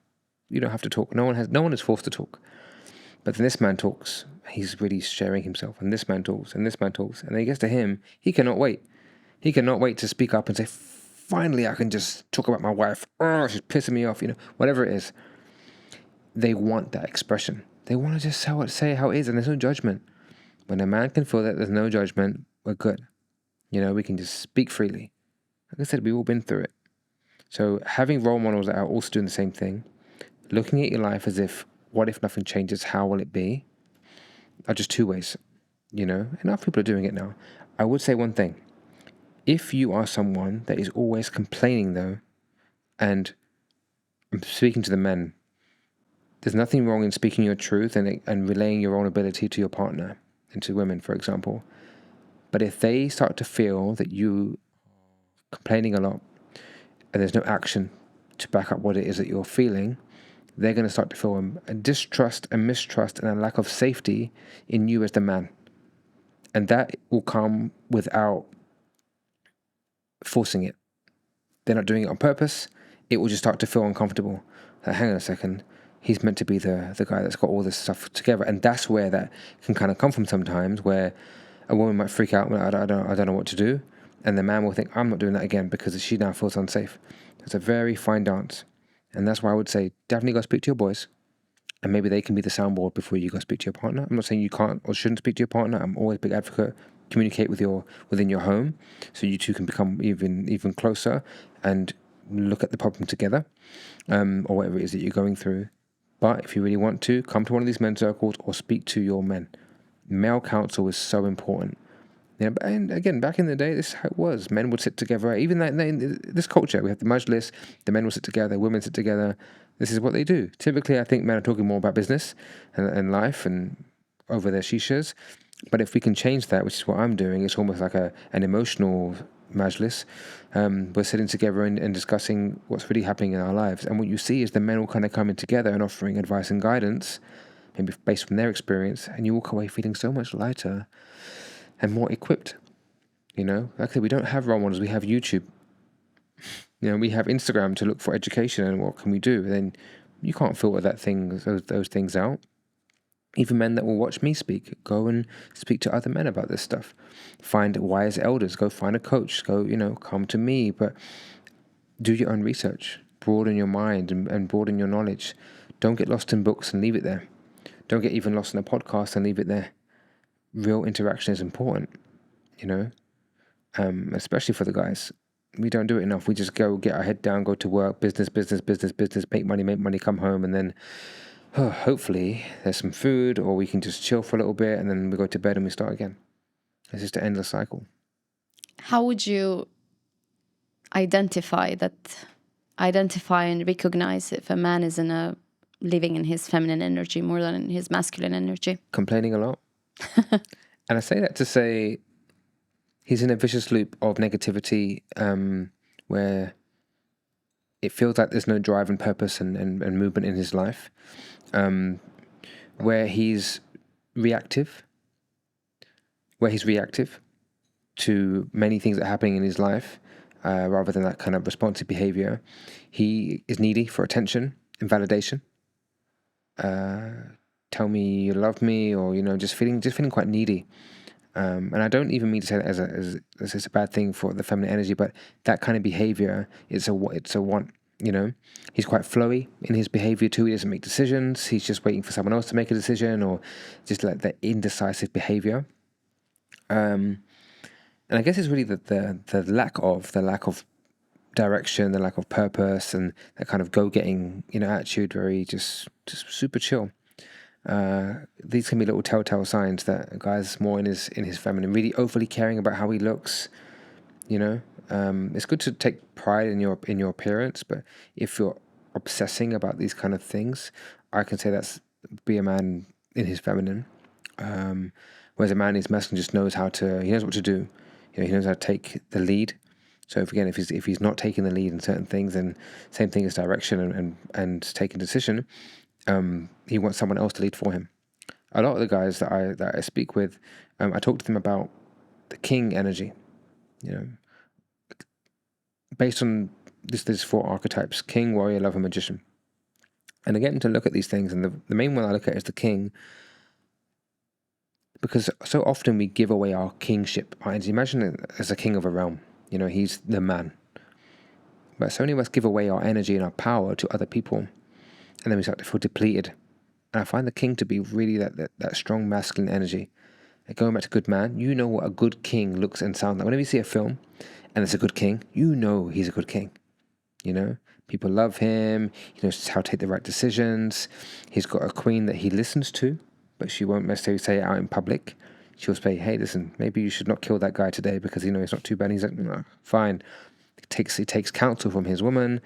You don't have to talk. No one is forced to talk. But then this man talks. He's really sharing himself. And this man talks, and this man talks. And then he gets to him. He cannot wait. He cannot wait to speak up and say, finally, I can just talk about my wife. Oh, she's pissing me off, you know, whatever it is. they want that expression. They want to just say how it is, and there's no judgment. When a man can feel that there's no judgment, we're good. We can just speak freely. Like I said, we've all been through it. So having role models that are also doing the same thing, looking at your life as if, what if nothing changes? How will it be? Are just two ways, Enough people are doing it now. I would say one thing. If you are someone that is always complaining, though, and I'm speaking to the men, there's nothing wrong in speaking your truth and relaying your vulnerability to your partner and to women, for example. But if they start to feel that you are complaining a lot and there's no action to back up what it is that you're feeling, they're going to start to feel a distrust, a mistrust, and a lack of safety in you as the man. And that will come without forcing it. They're not doing it on purpose. It will just start to feel uncomfortable. Like, hang on a second. He's meant to be the guy that's got all this stuff together. And that's where that can kind of come from sometimes, where a woman might freak out, I don't know what to do. And the man will think, I'm not doing that again, because she now feels unsafe. It's a very fine dance. And that's why I would say, definitely go speak to your boys. And maybe they can be the soundboard before you go speak to your partner. I'm not saying you can't or shouldn't speak to your partner. I'm always a big advocate. Communicate within your home, so you two can become even closer and look at the problem together, or whatever it is that you're going through. But if you really want to, come to one of these men's circles or speak to your men. Male counsel is so important. And again, back in the day, this is how it was. Men would sit together. Even in this culture, we have the majlis, the men will sit together, women sit together. This is what they do. Typically, I think men are talking more about business and life and over their shishas. But if we can change that, which is what I'm doing, it's almost like an emotional majlis. We're sitting together and discussing what's really happening in our lives. And what you see is the men all kind of coming together and offering advice and guidance, maybe based on their experience. And you walk away feeling so much lighter and more equipped. Like I said, we don't have role models. We have YouTube. We have Instagram to look for education and what can we do. Then you can't filter those things out. Even men that will watch me speak, go and speak to other men about this stuff. Find wise elders, go find a coach, come to me, but do your own research. Broaden your mind and broaden your knowledge. Don't get lost in books and leave it there. Don't get even lost in a podcast and leave it there. Real interaction is important, especially for the guys. We don't do it enough. We just go get our head down, go to work, business, make money, come home, and then hopefully there's some food, or we can just chill for a little bit, and then we go to bed and we start again. It's just an endless cycle.
How would you identify and recognize if a man is living in his feminine energy more than in his masculine energy?
Complaining a lot. And I say that to say he's in a vicious loop of negativity, where it feels like there's no drive and purpose and movement in his life, where he's reactive to many things that are happening in his life, rather than that kind of responsive behavior. He is needy for attention and validation. Tell me you love me, or just feeling quite needy. And I don't even mean to say that as a bad thing for the feminine energy, but that kind of behavior it's a want. He's quite flowy in his behavior too. He doesn't make decisions. He's just waiting for someone else to make a decision, or just like that indecisive behavior. And I guess it's really the lack of direction, the lack of purpose, and that kind of go-getting, attitude, very just super chill. These can be little telltale signs that a guy's more in his feminine, really overly caring about how he looks. It's good to take pride in your appearance, but if you're obsessing about these kind of things, I can say that's be a man in his feminine. Whereas a man in his masculine just knows what to do. He knows how to take the lead. So if he's not taking the lead in certain things, then same thing as direction and taking decision. He wants someone else to lead for him. A lot of the guys that I speak with, I talk to them about the king energy. Based on there's 4 archetypes: king, warrior, lover, magician. And I get them to look at these things, and the main one I look at is the king, because so often we give away our kingship. Right? Imagine it as a king of a realm. He's the man. But so many of us give away our energy and our power to other people. and then we start to feel depleted. And I find the king to be really that strong masculine energy. And going back to good man, you know what a good king looks and sounds like. Whenever you see a film and it's a good king, you know he's a good king. You know, people love him. He knows how to take the right decisions. He's got a queen that he listens to, but she won't necessarily say it out in public. She'll say, hey, listen, maybe you should not kill that guy today because, you know, it's not too bad. He's like, no, fine. He takes counsel from his woman.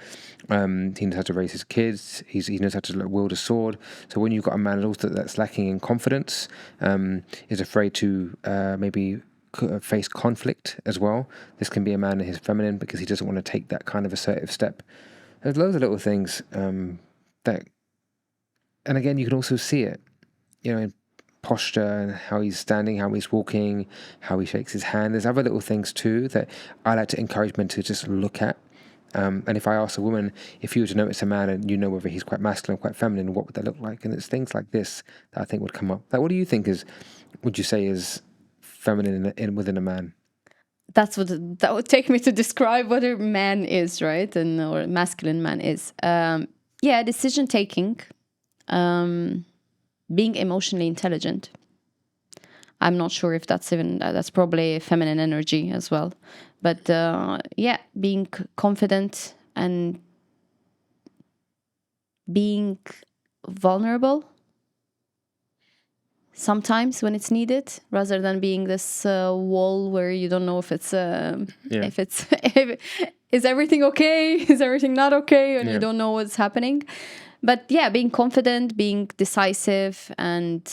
He knows how to raise his kids. He knows how to wield a sword. So when you've got a man also that's lacking in confidence, is afraid to maybe face conflict as well, this can be a man in his feminine because he doesn't want to take that kind of assertive step. There's loads of little things that, and again, you can also see it, you know, in posture and how he's standing, how he's walking, how he shakes his hand. There's other little things too that I like to encourage men to just look at. And if I ask a woman, if you were to notice a man and you know whether he's quite masculine or quite feminine, what would that look like? And it's things like this that I think would come up. Like, what do you think would you say is feminine within a man?
That would take me to describe what a man is, right? And or a masculine man is. Decision taking, being emotionally intelligent. I'm not sure if that's probably feminine energy as well. But being confident and being vulnerable sometimes when it's needed, rather than being this wall where you don't know if it's is everything okay, is everything not okay, and you don't know what's happening. But being confident, being decisive, and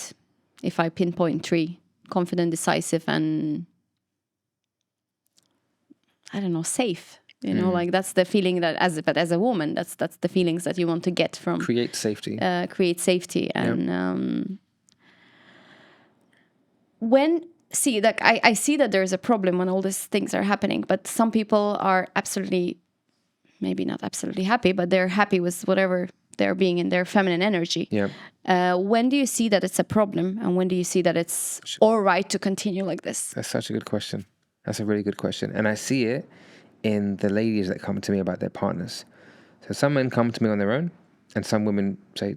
if I pinpoint 3, confident, decisive, and I don't know, safe. You know, like that's the feeling that as a woman, that's the feelings that you want to get from
create safety,
and I see that there's a problem when all these things are happening, but some people are maybe not absolutely happy, but they're happy with whatever they're being in their feminine energy. When do you see that it's a problem, and when do you see that it's all right to continue like this?
That's such a good question. That's a really good question. And I see it in the ladies that come to me about their partners. So some men come to me on their own, and some women say,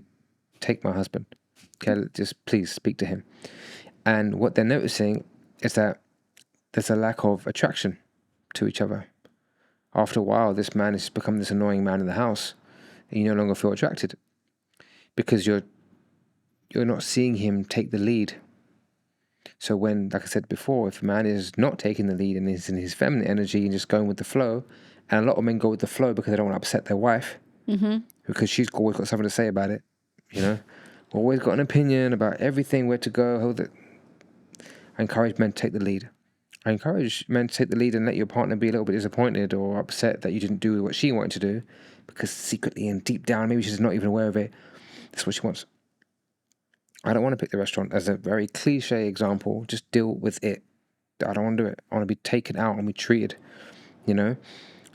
take my husband. Okay, just please speak to him. And what they're noticing is that there's a lack of attraction to each other. After a while, this man has become this annoying man in the house, and you no longer feel attracted because you're not seeing him take the lead. So when, like I said before, if a man is not taking the lead and is in his feminine energy and just going with the flow, and a lot of men go with the flow because they don't want to upset their wife, because she's always got something to say about it, you know, always got an opinion about everything, where to go. I encourage men to take the lead. I encourage men to take the lead and let your partner be a little bit disappointed or upset that you didn't do what she wanted to do, because secretly and deep down, maybe she's not even aware of it, that's what she wants. I don't want to pick the restaurant as a very cliche example. Just deal with it. I don't want to do it. I want to be taken out and be treated, you know?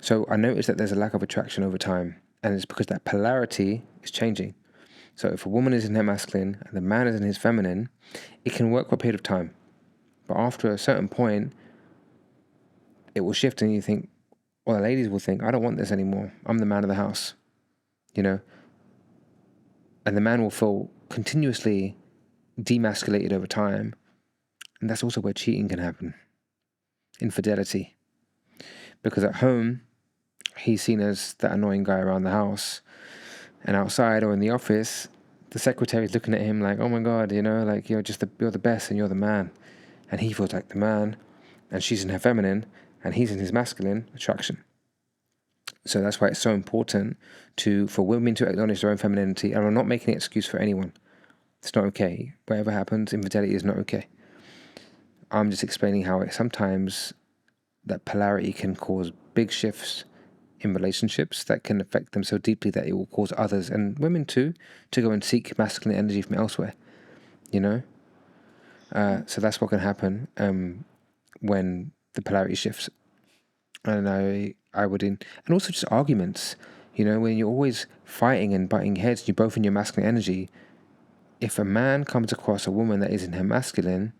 So I noticed that there's a lack of attraction over time, and it's because that polarity is changing. So if a woman is in her masculine and the man is in his feminine, it can work for a period of time. But after a certain point, it will shift, and you think, well, the ladies will think, I don't want this anymore. I'm the man of the house, you know? And the man will feel continuously demasculated over time. And that's also where cheating can happen. Infidelity. Because at home, he's seen as that annoying guy around the house. And outside or in the office, the secretary's looking at him like, oh my God, you know, like you're the best and you're the man. And he feels like the man. And she's in her feminine and he's in his masculine attraction. So that's why it's so important for women to acknowledge their own femininity. And I'm not making an excuse for anyone. It's not okay. Whatever happens, infidelity is not okay. I'm just explaining how sometimes that polarity can cause big shifts in relationships that can affect them so deeply that it will cause others, and women too, to go and seek masculine energy from elsewhere, you know? So that's what can happen when the polarity shifts. And and also just arguments, you know, when you're always fighting and butting heads, you're both in your masculine energy. If a man comes across a woman that is in her masculine,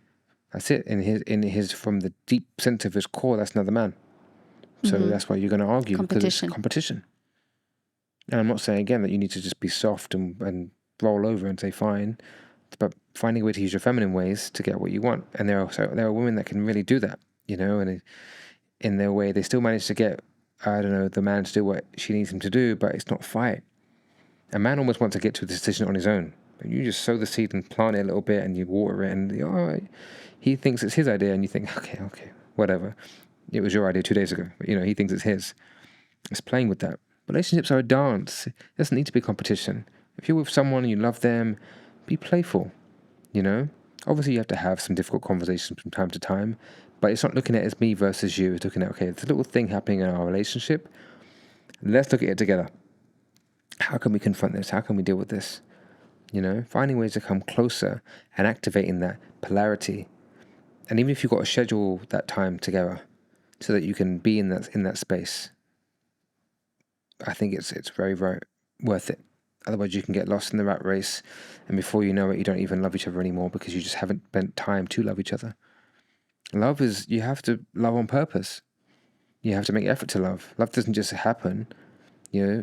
that's it. In his from the deep center of his core, that's another man. So that's why you're going to argue, because it's competition. And I'm not saying again that you need to just be soft and roll over and say fine, but finding a way to use your feminine ways to get what you want. And there are women that can really do that, and in their way they still manage to get, I don't know, the man to do what she needs him to do, but it's not fight. A man almost wants to get to a decision on his own. You just sow the seed and plant it a little bit and you water it and all right. He thinks it's his idea and you think, okay, whatever. It was your idea 2 days ago. But, he thinks it's his. It's playing with that. Relationships are a dance. It doesn't need to be competition. If you're with someone and you love them, be playful, Obviously, you have to have some difficult conversations from time to time, but it's not looking at it as me versus you. It's looking at, okay, it's a little thing happening in our relationship. Let's look at it together. How can we confront this? How can we deal with this? Finding ways to come closer and activating that polarity. And even if you've got to schedule that time together so that you can be in that space, I think it's very, very worth it. Otherwise, you can get lost in the rat race, and before you know it, you don't even love each other anymore because you just haven't spent time to love each other. Love is, you have to love on purpose. You have to make effort to love. Love doesn't just happen.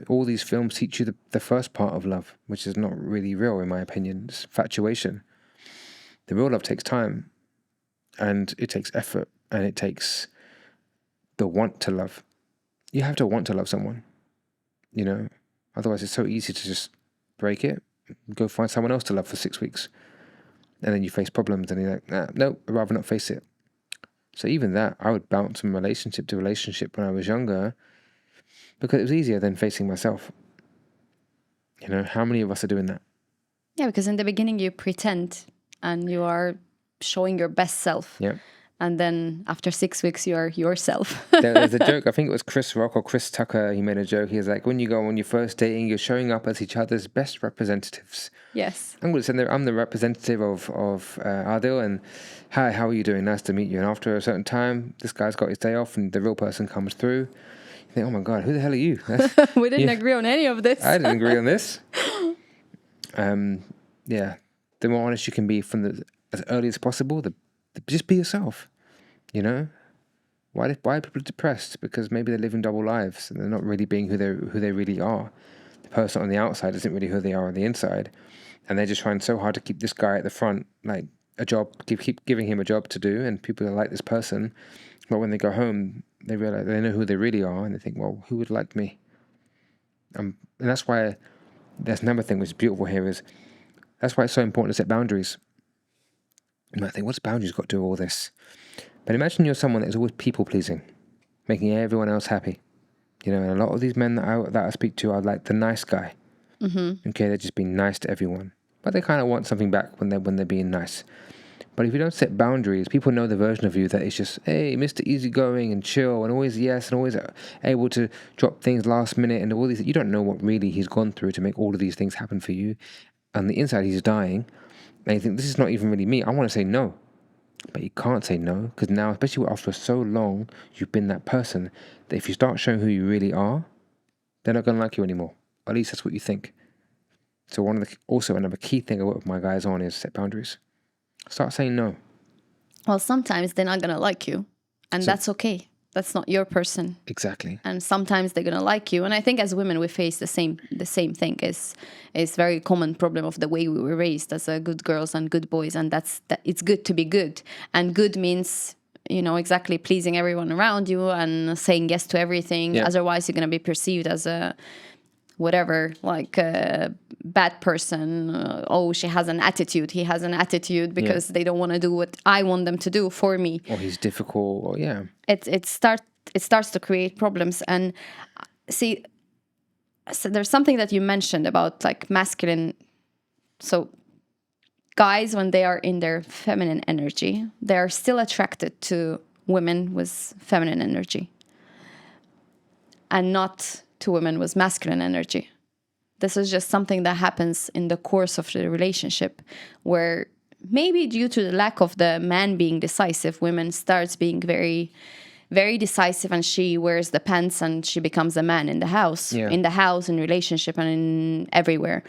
All these films teach you the first part of love, which is not really real, in my opinion. It's infatuation. The real love takes time, and it takes effort, and it takes the want to love. You have to want to love someone, Otherwise, it's so easy to just break it, go find someone else to love for 6 weeks, and then you face problems, and you're like, no, I'd rather not face it. So even that, I would bounce from relationship to relationship when I was younger, because it was easier than facing myself. How many of us are doing that?
Yeah, because in the beginning you pretend and you are showing your best self.
Yeah.
And then after 6 weeks, you are yourself.
There's a joke, I think it was Chris Rock or Chris Tucker, he made a joke. He was like, when you go on your first dating, you're showing up as each other's best representatives.
Yes.
I'm going to say I'm the representative of Adil, and hi, how are you doing? Nice to meet you. And after a certain time, this guy's got his day off and the real person comes through. You think, oh my God, who the hell are you?
We didn't agree on any of this.
I didn't agree on this. Yeah, the more honest you can be from as early as possible, just be yourself. Why are people depressed? Because maybe they're living double lives and they're not really being who they really are. The person on the outside isn't really who they are on the inside, and they're just trying so hard to keep this guy at the front, like a job, keep giving him a job to do, and people are like this person. But when they go home, they realize they know who they really are, and they think, well, who would like me? And that's why there's another thing which is beautiful here is that's why it's so important to set boundaries. You might think, what's boundaries got to do with all this? But imagine you're someone that is always people-pleasing, making everyone else happy. And a lot of these men that I speak to are like the nice guy. Mm-hmm. Okay, they're just being nice to everyone. But they kind of want something back when they're being nice. But if you don't set boundaries, people know the version of you that is just, hey, Mr. Easygoing and chill and always yes and always able to drop things last minute and all these. You don't know what really he's gone through to make all of these things happen for you. On the inside, he's dying. And you think, this is not even really me. I want to say no. But you can't say no, because now, especially after so long, you've been that person, that if you start showing who you really are, they're not going to like you anymore. At least that's what you think. So also another key thing I work with my guys on is set boundaries. Start saying no.
Well, sometimes they're not going to like you, and that's okay. That's not your person.
Exactly.
And sometimes they're gonna like you. And I think as women we face the same thing. It's very common problem of the way we were raised as good girls and good boys. And that it's good to be good. And good means, exactly pleasing everyone around you and saying yes to everything. Yeah. Otherwise you're gonna be perceived as a whatever, like a bad person. She has an attitude. He has an attitude because they don't want to do what I want them to do for me.
Or he's difficult. Or yeah.
It starts to create problems. And see, so there's something that you mentioned about like masculine. So guys, when they are in their feminine energy, they are still attracted to women with feminine energy, and not to women with masculine energy. This is just something that happens in the course of the relationship, where maybe due to the lack of the man being decisive, women starts being very, very decisive, and she wears the pants and she becomes a man in the house, in relationship, and in everywhere.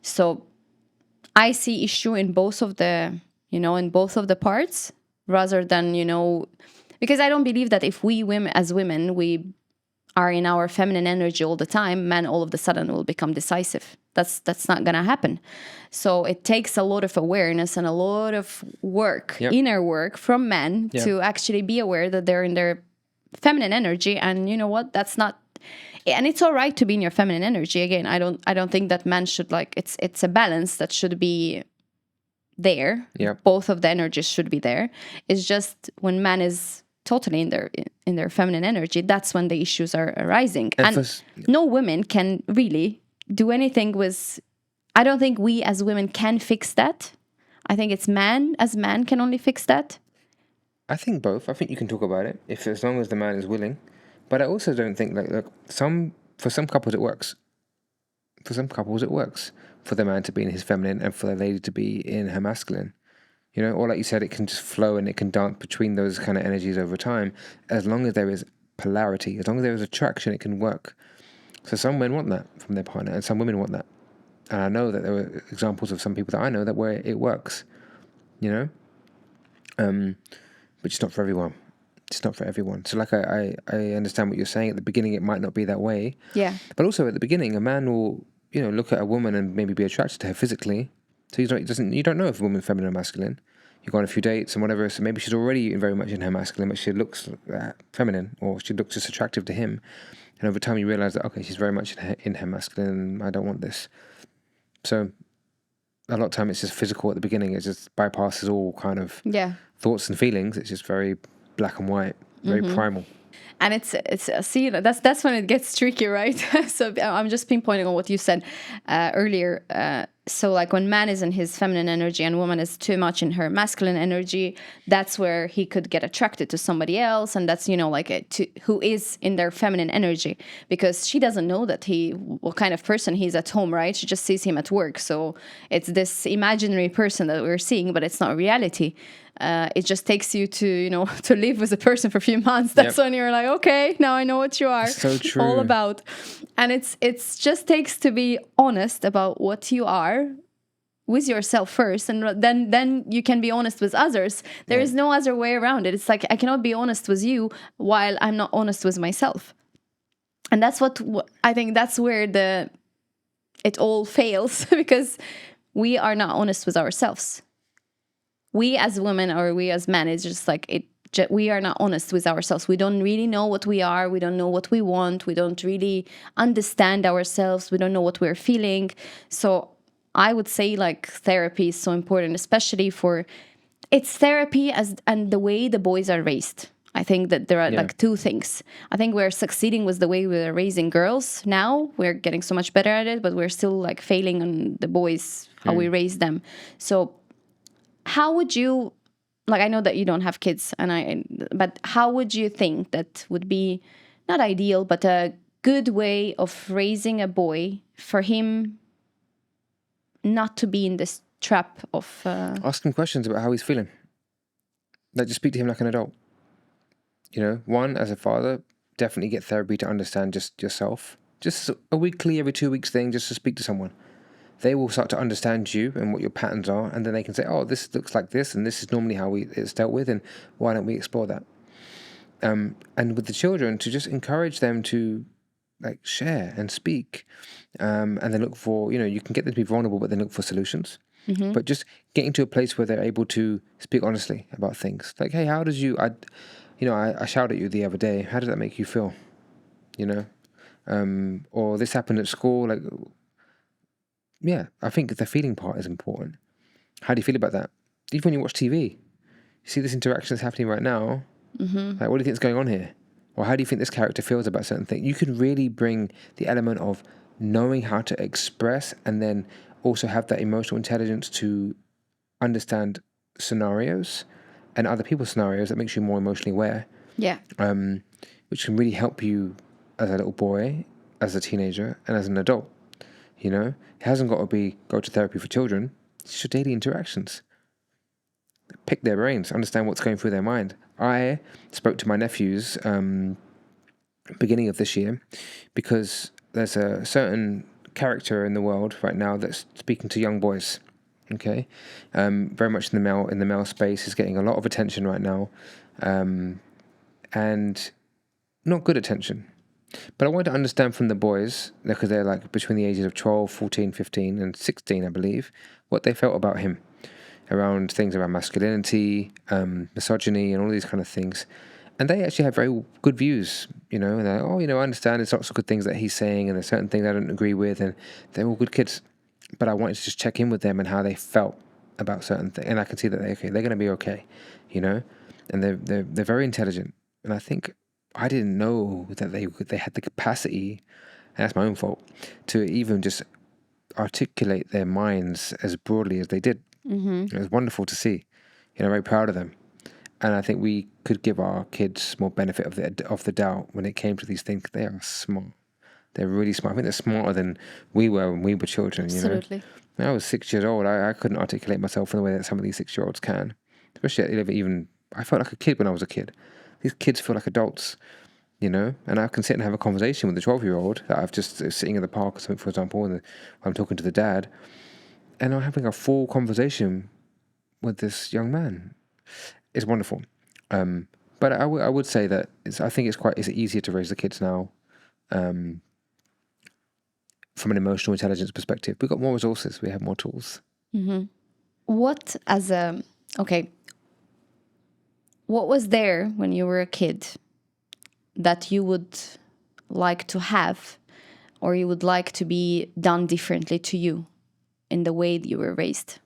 So I see issue in both of the parts, rather than, because I don't believe that if we women, we are in our feminine energy all the time, men all of a sudden will become decisive. That's not gonna happen. So it takes a lot of awareness and a lot of work, inner work from men to actually be aware that they're in their feminine energy. And you know what? That's not, and it's all right to be in your feminine energy. Again, I don't think that men should, like, it's a balance that should be there. Both of the energies should be there. It's just when man is totally in their feminine energy, that's when the issues are arising. And no women can really do anything with, I don't think we as women can fix that. I think it's man can only fix that.
I think both. I think you can talk about it as long as the man is willing. But I also don't think, like, look, for some couples it works. For some couples it works for the man to be in his feminine and for the lady to be in her masculine. You know, or like you said, it can just flow and it can dance between those kind of energies over time. As long as there is polarity, as long as there is attraction, it can work. So some men want that from their partner and some women want that. And I know that there were examples of some people that I know that where it works, you know? But it's not for everyone. It's not for everyone. So like I understand what you're saying. At the beginning, it might not be that way.
Yeah.
But also at the beginning, a man will, you know, look at a woman and maybe be attracted to her physically. So you don't know if a woman's feminine or masculine. You go on a few dates and whatever. So maybe she's already very much in her masculine, but she looks feminine, or she looks just attractive to him. And over time, you realize that, okay, she's very much in her masculine. I don't want this. So a lot of time it's just physical at the beginning. It just bypasses all kind of thoughts and feelings. It's just very black and white, very primal.
And it's see, that's when it gets tricky, right? So I'm just pinpointing on what you said earlier. So like when man is in his feminine energy and woman is too much in her masculine energy, that's where he could get attracted to somebody else, and that's, you know, like who is in their feminine energy, because she doesn't know that what kind of person he's at home, right? She just sees him at work, so it's this imaginary person that we're seeing, but it's not reality. It just takes you to, you know, to live with a person for a few months. That's when you're like, okay, now I know what you are
so true.
all about. And it's just takes to be honest about what you are with yourself first, and then you can be honest with others. There is no other way around it. It's like, I cannot be honest with you while I'm not honest with myself. And that's what I think, that's where it all fails, because we are not honest with ourselves. We as women or we as men, it's just like we are not honest with ourselves. We don't really know what we are. We don't know what we want. We don't really understand ourselves. We don't know what we're feeling. So I would say, like, therapy is so important, especially it's therapy and the way the boys are raised. I think that there are like two things. I think we're succeeding with the way we're raising girls now. We're getting so much better at it, but we're still like failing on the boys, how we raise them. So how would you, like, I know that you don't have kids, but how would you think that would be not ideal, but a good way of raising a boy for him not to be in this trap of...
Ask him questions about how he's feeling. Like, just speak to him like an adult. You know, one, as a father, definitely get therapy to understand just yourself. Just a weekly, every 2 weeks thing, just to speak to someone. They will start to understand you and what your patterns are, and then they can say, oh, this looks like this, and this is normally how it's dealt with, and why don't we explore that? And with the children, to just encourage them to, like, share and speak, and then look for, you know, you can get them to be vulnerable, but then look for solutions. Mm-hmm. But just getting to a place where they're able to speak honestly about things. Like, hey, how does I shouted at you the other day. How did that make you feel? You know? Or this happened at school, like... Yeah, I think the feeling part is important. How do you feel about that? Even when you watch TV, you see this interaction that's happening right now. Mm-hmm. Like, what do you think is going on here? Or how do you think this character feels about certain things? You can really bring the element of knowing how to express, and then also have that emotional intelligence to understand scenarios and other people's scenarios. That makes you more emotionally aware. Yeah. Which can really help you as a little boy, as a teenager, and as an adult. You know, it hasn't got to go to therapy for children. It's just your daily interactions. Pick their brains, understand what's going through their mind. I spoke to my nephews beginning of this year, because there's a certain character in the world right now that's speaking to young boys. Okay, very much in the male space, is getting a lot of attention right now, and not good attention. But I wanted to understand from the boys, because they're like between the ages of 12, 14, 15, and 16, I believe, what they felt about him around things around masculinity, misogyny, and all these kind of things. And they actually have very good views, you know, and they're, oh, you know, I understand there's lots of good things that he's saying, and there's certain things I don't agree with, and they're all good kids. But I wanted to just check in with them and how they felt about certain things. And I can see that they're going to be okay, you know, and they're very intelligent. And I think I didn't know that they had the capacity, and that's my own fault, to even just articulate their minds as broadly as they did. It was wonderful to see, you know, very proud of them. And I think we could give our kids more benefit of the doubt when it came to these things. They are smart. They're really smart. I think they're smarter than we were when we were children, you know.
Absolutely.
When I was 6 years old, I couldn't articulate myself in the way that some of these 6-year-olds can. Especially even, I felt like a kid when I was a kid. These kids feel like adults, you know. And I can sit and have a conversation with a 12-year-old that I've just sitting in the park or something, for example, and I'm talking to the dad, and I'm having a full conversation with this young man. It's wonderful. But I would say that I think it's easier to raise the kids now, from an emotional intelligence perspective. We've got more resources. We have more tools.
What was there when you were a kid that you would like to have, or you would like to be done differently to you in the way that you were raised?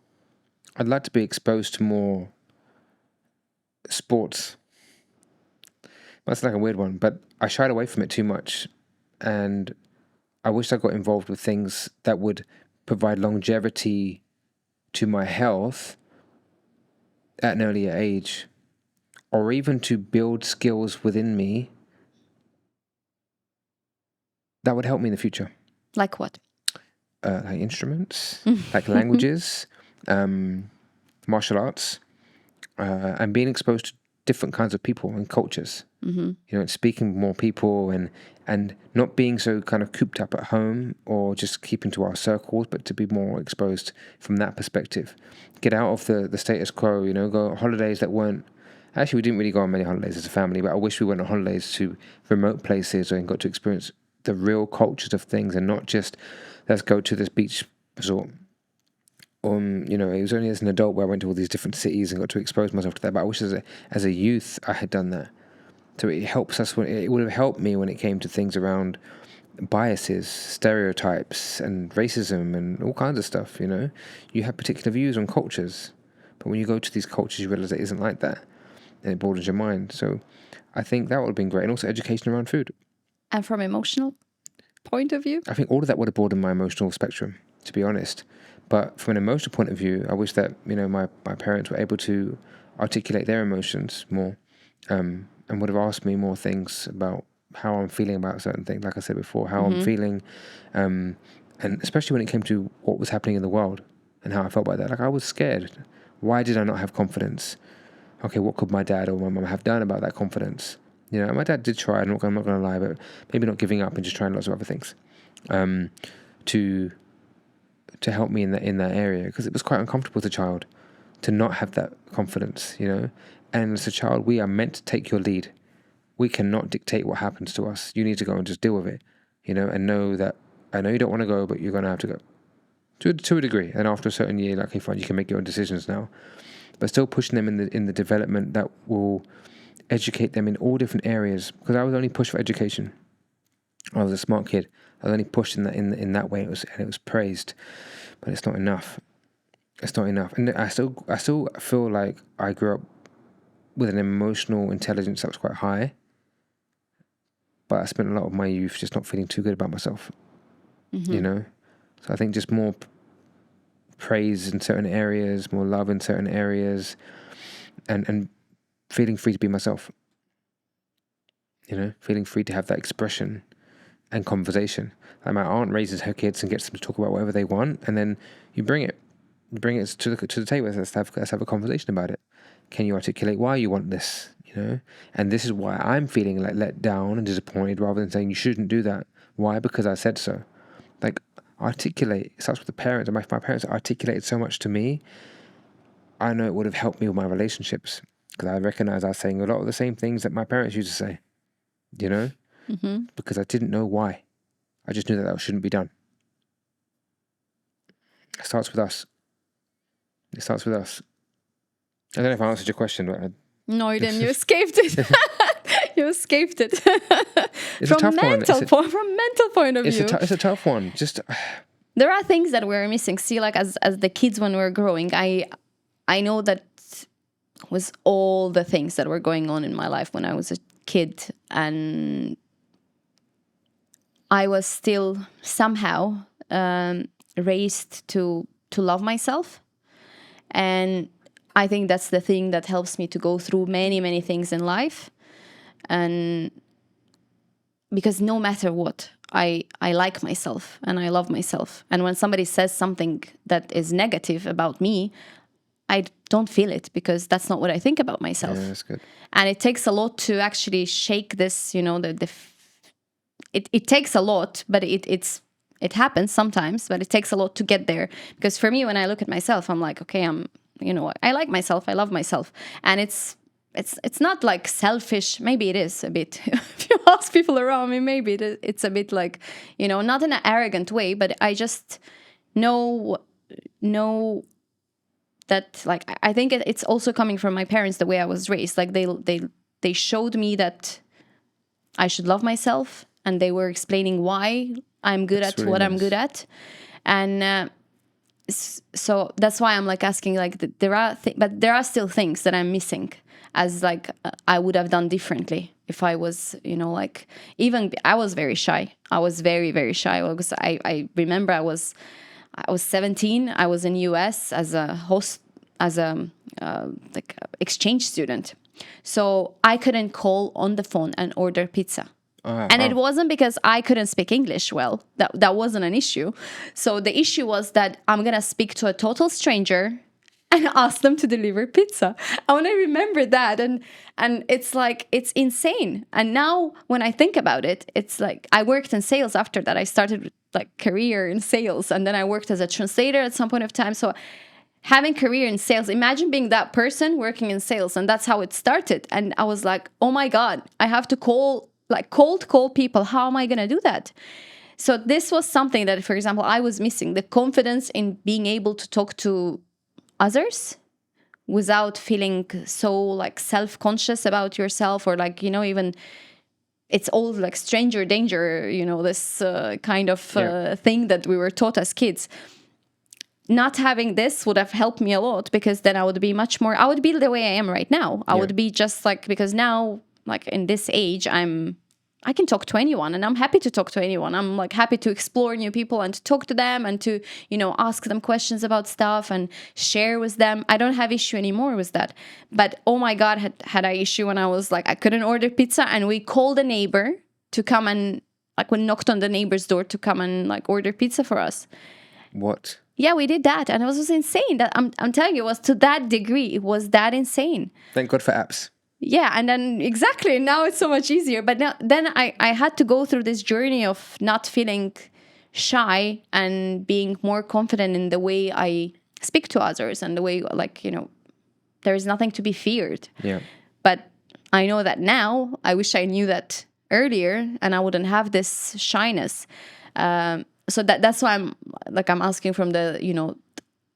I'd like to be exposed to more sports. That's like a weird one, but I shied away from it too much. And I wish I got involved with things that would provide longevity to my health at an earlier age, or even to build skills within me that would help me in the future.
Like what?
Like instruments, like languages, martial arts, and being exposed to different kinds of people and cultures. You know, speaking with more people and not being so kind of cooped up at home or just keeping to our circles, but to be more exposed from that perspective. Get out of the status quo, you know, go on holidays that weren't... Actually, we didn't really go on many holidays as a family, but I wish we went on holidays to remote places and got to experience the real cultures of things and not just, let's go to this beach resort. You know, it was only as an adult where I went to all these different cities and got to expose myself to that. But I wish as a youth I had done that. So it helps us. It would have helped me when it came to things around biases, stereotypes, and racism, and all kinds of stuff. You know, you have particular views on cultures, but when you go to these cultures, you realize it isn't like that, and it broadens your mind. So I think that would have been great, and also education around food.
And from emotional point of view?
I think all of that would have broadened my emotional spectrum, to be honest. But from an emotional point of view, I wish that, you know, my parents were able to articulate their emotions more, and would have asked me more things about how I'm feeling about certain things. Like I said before, how I'm feeling, and especially when it came to what was happening in the world and how I felt about that. Like, I was scared. Why did I not have confidence? Okay, what could my dad or my mum have done about that confidence? You know, my dad did try. I'm not going to lie, but maybe not giving up and just trying lots of other things, to help me in that area, because it was quite uncomfortable as a child to not have that confidence, you know. And as a child, we are meant to take your lead. We cannot dictate what happens to us. You need to go and just deal with it, you know, and know that I know you don't want to go, but you're going to have to go to a degree. And after a certain year, like, okay, fine, you can make your own decisions now, but still pushing them in the development that will educate them in all different areas. Because I was only pushed for education. I was a smart kid. I was only pushed in that way. It was praised, but it's not enough. It's not enough. And I still feel like I grew up with an emotional intelligence that was quite high, but I spent a lot of my youth just not feeling too good about myself. You know, so I think just more praise in certain areas, more love in certain areas, and feeling free to be myself. You know, feeling free to have that expression and conversation. Like, my aunt raises her kids and gets them to talk about whatever they want, and then you bring it to the table. Let's have a conversation about it. Can you articulate why you want this? You know, and this is why I'm feeling like let down and disappointed, rather than saying you shouldn't do that. Why? Because I said so. Like, articulate. It starts with the parents, and my parents articulated so much to me. I know it would have helped me with my relationships, because I recognize I was saying a lot of the same things that my parents used to say. You know, because I didn't know why. I just knew that shouldn't be done. It starts with us. It starts with us. I don't know if I answered your question, but
No, you didn't. You escaped it. You escaped it.
It's a tough one.
From mental point of view.
It's a tough one. Just
there are things that we're missing. See, like as the kids when we're growing, I know that was all the things that were going on in my life when I was a kid, and I was still somehow raised to love myself. And I think that's the thing that helps me to go through many, many things in life. And because no matter what, I like myself and I love myself. And when somebody says something that is negative about me, I don't feel it, because that's not what I think about myself.
Yeah, that's good.
And it takes a lot to actually shake this, it takes a lot, but it happens sometimes, but it takes a lot to get there. Because for me, when I look at myself, I'm like, okay, I like myself, I love myself. And it's not like selfish. Maybe it is a bit. If you ask people around me, maybe it's a bit like, not in an arrogant way, but I just know that, like, I think it's also coming from my parents, the way I was raised. Like they showed me that I should love myself, and they were explaining why I'm good at what I'm good at. And so that's why I'm like asking, like, but there are still things that I'm missing, as like I would have done differently if I was, like, even I was very shy. I was very, very shy. I remember I was 17. I was in US as a host, as a exchange student. So I couldn't call on the phone and order pizza. And it wasn't because I couldn't speak English well. That wasn't an issue. So the issue was that I'm going to speak to a total stranger and ask them to deliver pizza. I want to remember that. And it's like, it's insane. And now when I think about it, it's like I worked in sales after that. I started like career in sales. And then I worked as a translator at some point of time. So having career in sales, imagine being that person working in sales. And that's how it started. And I was like, oh my God, I have to cold call people. How am I going to do that? So this was something that, for example, I was missing, the confidence in being able to talk to others without feeling so like self-conscious about yourself, or like, even it's all like stranger danger, this kind of thing that we were taught as kids. Not having this would have helped me a lot, because then I would be I would be the way I am right now. I would be just like, because now, like in this age, I can talk to anyone, and I'm happy to talk to anyone. I'm like happy to explore new people and to talk to them and to, ask them questions about stuff and share with them. I don't have issue anymore with that. But oh my God, had I issue when I was like, I couldn't order pizza, and we called a neighbor to come and like we knocked on the neighbor's door to come and like order pizza for us.
What?
Yeah, we did that, and it was insane. That I'm telling you, it was to that degree. It was that insane.
Thank God for apps.
Yeah, and then exactly, now it's so much easier. But then I had to go through this journey of not feeling shy and being more confident in the way I speak to others, and the way, like, there is nothing to be feared.
Yeah.
But I know that now. I wish I knew that earlier, and I wouldn't have this shyness. So that's why I'm asking from the,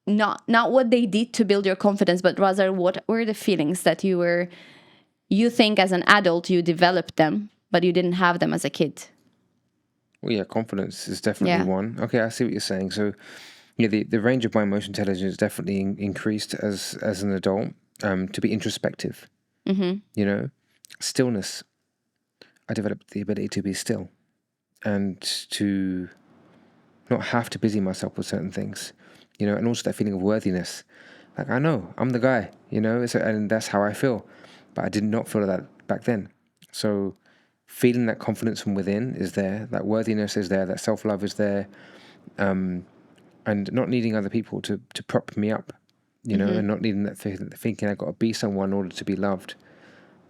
not what they did to build your confidence, but rather what were the feelings that you think as an adult you developed them, but you didn't have them as a kid.
Well, yeah, confidence is definitely one. Okay, I see what you're saying. So, the range of my emotional intelligence definitely increased as an adult. To be introspective, stillness. I developed the ability to be still, and to not have to busy myself with certain things, and also that feeling of worthiness. Like, I know I'm the guy, and that's how I feel. But I did not feel that back then. So feeling that confidence from within is there, that worthiness is there, that self-love is there, and not needing other people to prop me up, and not needing that thinking I got to be someone in order to be loved.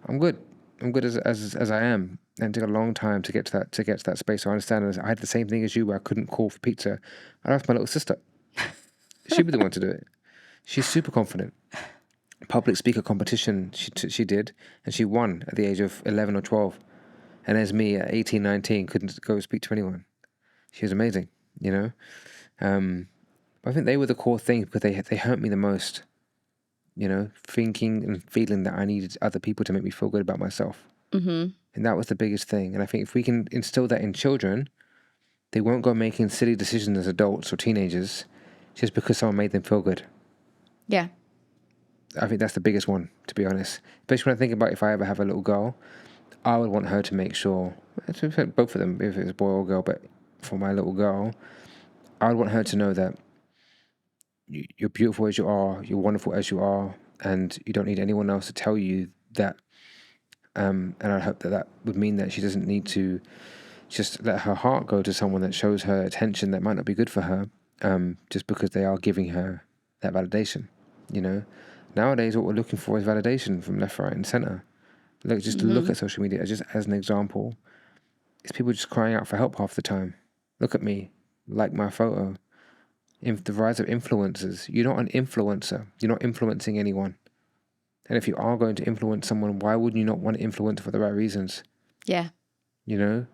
I'm good. I'm good as I am. And it took a long time to get to that space. So I understand. I had the same thing as you, where I couldn't call for pizza. I asked my little sister. She'd be the one to do it. She's super confident. Public speaker competition she did, and she won at the age of 11 or 12. And there's me at 18, 19, couldn't go speak to anyone. She was amazing, you know. I think they were the core things because they hurt me the most, you know, thinking and feeling that I needed other people to make me feel good about myself.
Mm-hmm.
And that was the biggest thing. And I think if we can instill that in children, they won't go making silly decisions as adults or teenagers just because someone made them feel good.
Yeah.
I think that's the biggest one, to be honest. Especially when I think about if I ever have a little girl, I would want her to make sure, both of them, if it's a boy or girl, but for my little girl, I would want her to know that you're beautiful as you are, you're wonderful as you are, and you don't need anyone else to tell you that. And I hope that that would mean that she doesn't need to just let her heart go to someone that shows her attention that might not be good for her, just because they are giving her that validation, you know. Nowadays, what we're looking for is validation from left, right, and center. Look at social media just as an example. It's people just crying out for help half the time. Look at me, like my photo. The rise of influencers. You're not an influencer. You're not influencing anyone. And if you are going to influence someone, why wouldn't you not want to influence for the right reasons?
Yeah.
You know?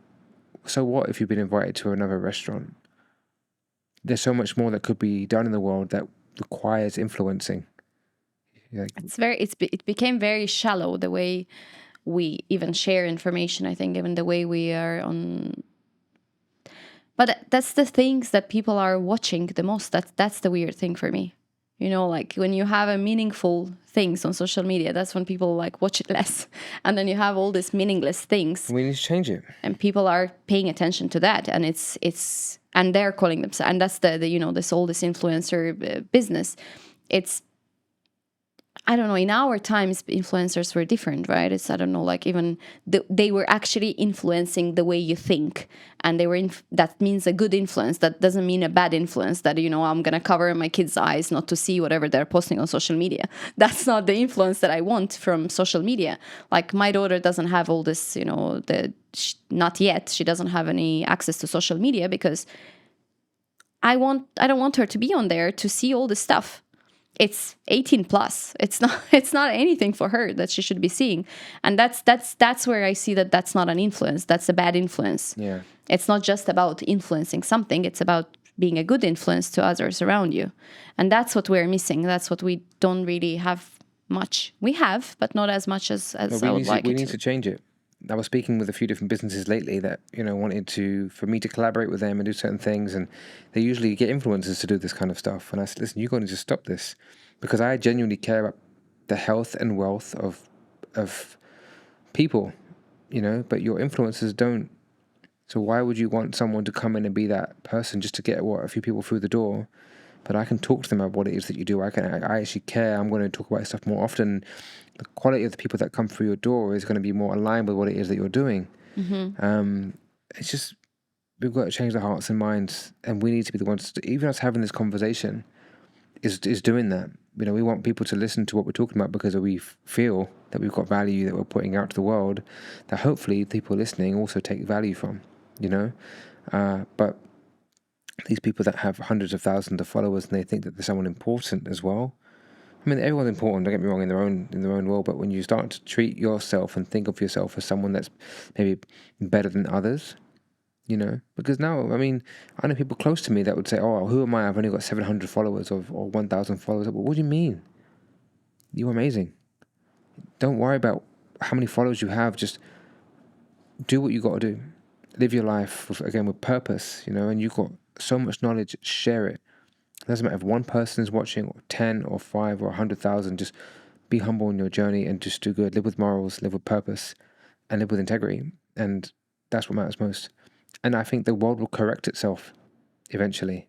So what if you've been invited to another restaurant? There's so much more that could be done in the world that requires influencing. Like,
It became very shallow the way we even share information. I think even the way we are on. But that's the things that people are watching the most. That's the weird thing for me. You know, like when you have a meaningful things on social media, that's when people like watch it less. And then you have all these meaningless things.
we need to change it.
And people are paying attention to that, and it's and they're calling themselves, and that's the you know, this influencer business. It's, I don't know, in our times influencers were different, right? It's, I don't know, like even they were actually influencing the way you think, and they were that means a good influence. That doesn't mean a bad influence that, you know, I'm gonna cover my kids' eyes not to see whatever they're posting on social media. That's not the influence that I want from social media. Like my daughter doesn't have all this, you know, not yet, she doesn't have any access to social media because I don't want her to be on there to see all this stuff. It's 18 plus. It's not anything for her that she should be seeing. And that's where I see that that's not an influence. That's a bad influence.
Yeah.
It's not just about influencing something. It's about being a good influence to others around you. And that's what we're missing. That's what we don't really have much. We have, but not as much as I would like it to.
We need to change it. I was speaking with a few different businesses lately that, you know, wanted for me to collaborate with them and do certain things, and they usually get influencers to do this kind of stuff. And I said, listen, you're going to just stop this, because I genuinely care about the health and wealth of people, you know, but your influencers don't. So why would you want someone to come in and be that person just to get a few people through the door? But I can talk to them about what it is that you do. I actually care. I'm going to talk about this stuff more often. The quality of the people that come through your door is going to be more aligned with what it is that you're doing.
Mm-hmm.
It's just, we've got to change the hearts and minds, and we need to be the ones even us having this conversation is doing that. You know, we want people to listen to what we're talking about because we feel that we've got value that we're putting out to the world that hopefully people listening also take value from, you know. But these people that have hundreds of thousands of followers and they think that they're someone important as well. I mean, everyone's important, don't get me wrong, in their own world, but when you start to treat yourself and think of yourself as someone that's maybe better than others, you know, because now, I mean, I know people close to me that would say, oh, who am I? I've only got 700 followers or 1,000 followers. But what do you mean? You're amazing. Don't worry about how many followers you have. Just do what you got to do. Live your life, with purpose, you know, and you've got so much knowledge, share it. It doesn't matter if one person is watching, or 10 or 5 or 100,000, just be humble in your journey and just do good. Live with morals, live with purpose, and live with integrity. And that's what matters most. And I think the world will correct itself eventually.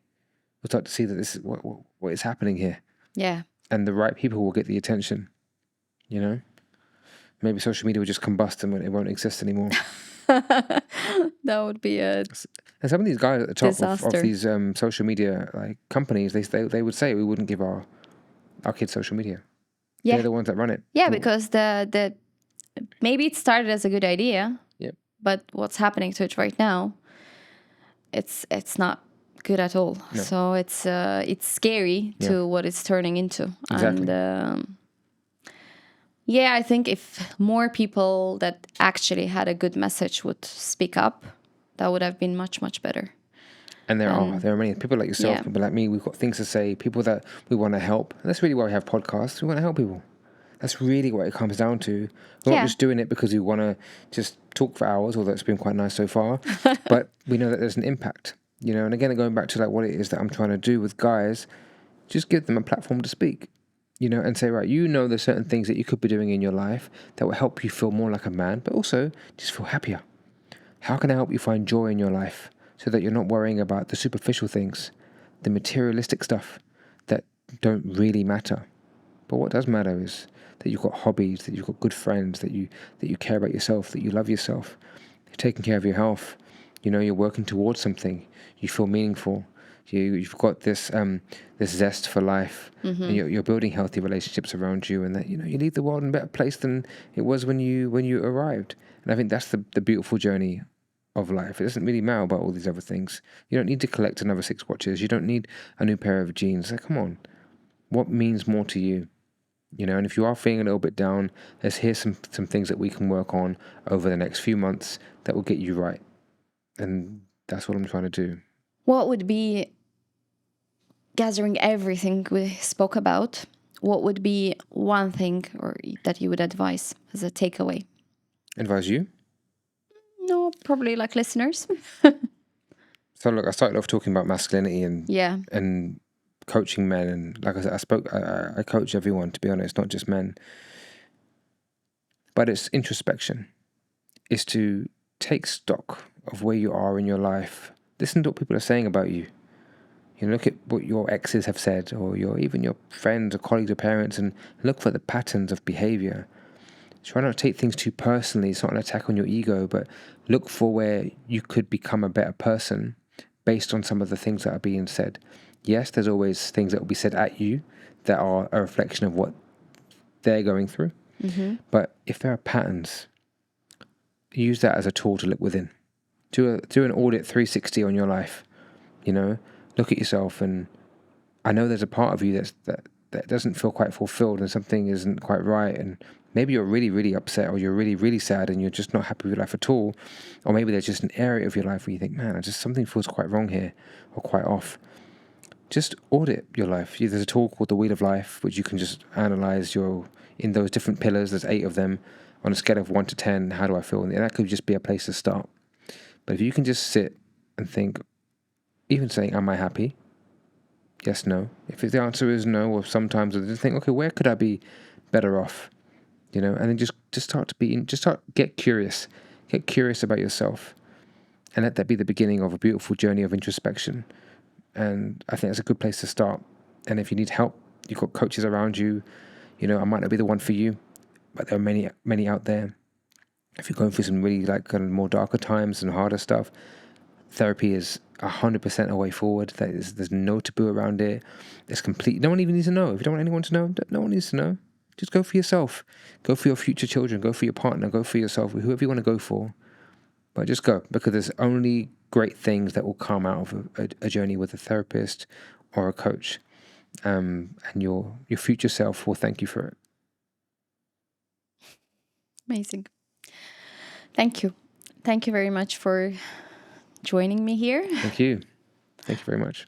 We'll start to see that this is what is happening here.
Yeah.
And the right people will get the attention, you know? Maybe social media will just combust and it won't exist anymore.
That would be a
And some of these guys at the top of these social media like companies, they would say we wouldn't give our kids social media.
Yeah.
They're the ones that run it.
Yeah, because the maybe it started as a good idea.
Yep.
But what's happening to it right now, it's not good at all.
No.
So it's scary to what it's turning into.
Exactly.
And Yeah, I think if more people that actually had a good message would speak up, that would have been much, much better.
And there are many people like yourself,
Yeah.
people like me. We've got things to say, people that we want to help. And that's really why we have podcasts. We want to help people. That's really what it comes down to. We're not
Yeah.
just doing it because we want to just talk for hours, although it's been quite nice so far. But we know that there's an impact, you know. And again, going back to like what it is that I'm trying to do with guys, just give them a platform to speak, you know, and say, right, you know, there's certain things that you could be doing in your life that will help you feel more like a man, but also just feel happier. How can I help you find joy in your life so that you're not worrying about the superficial things, the materialistic stuff that don't really matter? But what does matter is that you've got hobbies, that you've got good friends, that you care about yourself, that you love yourself, you're taking care of your health, you know, you're working towards something, you feel meaningful, you've got this this zest for life, and you're building healthy relationships around you, and that, you know, you leave the world in a better place than it was when you arrived. And I think that's the beautiful journey of life. It doesn't really matter about all these other things. You don't need to collect another 6 watches. You don't need a new pair of jeans. Like, come on, what means more to you? You know, and if you are feeling a little bit down, here's some things that we can work on over the next few months that will get you right. And that's what I'm trying to do.
What would be, gathering everything we spoke about, what would be one thing or that you would advise as a takeaway?
Advise you.
No, probably like listeners.
So look, I started off talking about masculinity and
Yeah.
and coaching men, and like I said, I coach everyone, to be honest, not just men. But it's introspection. It's to take stock of where you are in your life. Listen to what people are saying about you. You know, look at what your exes have said, or even your friends or colleagues or parents, and look for the patterns of behavior. Try not to take things too personally. It's not an attack on your ego, but look for where you could become a better person based on some of the things that are being said. Yes, there's always things that will be said at you that are a reflection of what they're going through. But if there are patterns, use that as a tool to look within. Do an audit 360 on your life. You know, look at yourself, and I know there's a part of you that doesn't feel quite fulfilled, and something isn't quite right, and maybe you're really, really upset, or you're really, really sad, and you're just not happy with life at all. Or maybe there's just an area of your life where you think, man, something feels quite wrong here, or quite off. Just audit your life. There's a tool called the Wheel of Life, which you can just analyze in those different pillars. There's 8 of them on a scale of 1 to 10. How do I feel? And that could just be a place to start. But if you can just sit and think, even saying, am I happy? Yes, no. If the answer is no, or sometimes I just think, okay, where could I be better off? You know, and then just get curious about yourself, and let that be the beginning of a beautiful journey of introspection. And I think that's a good place to start. And if you need help, you've got coaches around you. You know, I might not be the one for you, but there are many out there. If you're going through some really like kind of more darker times and harder stuff, therapy is 100% a way forward. There's no taboo around it. It's complete. No one even needs to know. If you don't want anyone to know, no one needs to know. Just go for yourself. Go for your future children. Go for your partner. Go for yourself. Whoever you want to go for. But just go, because there's only great things that will come out of a journey with a therapist or a coach. And your future self will thank you for it.
Amazing. Thank you. Thank you very much for joining me here.
Thank you. Thank you very much.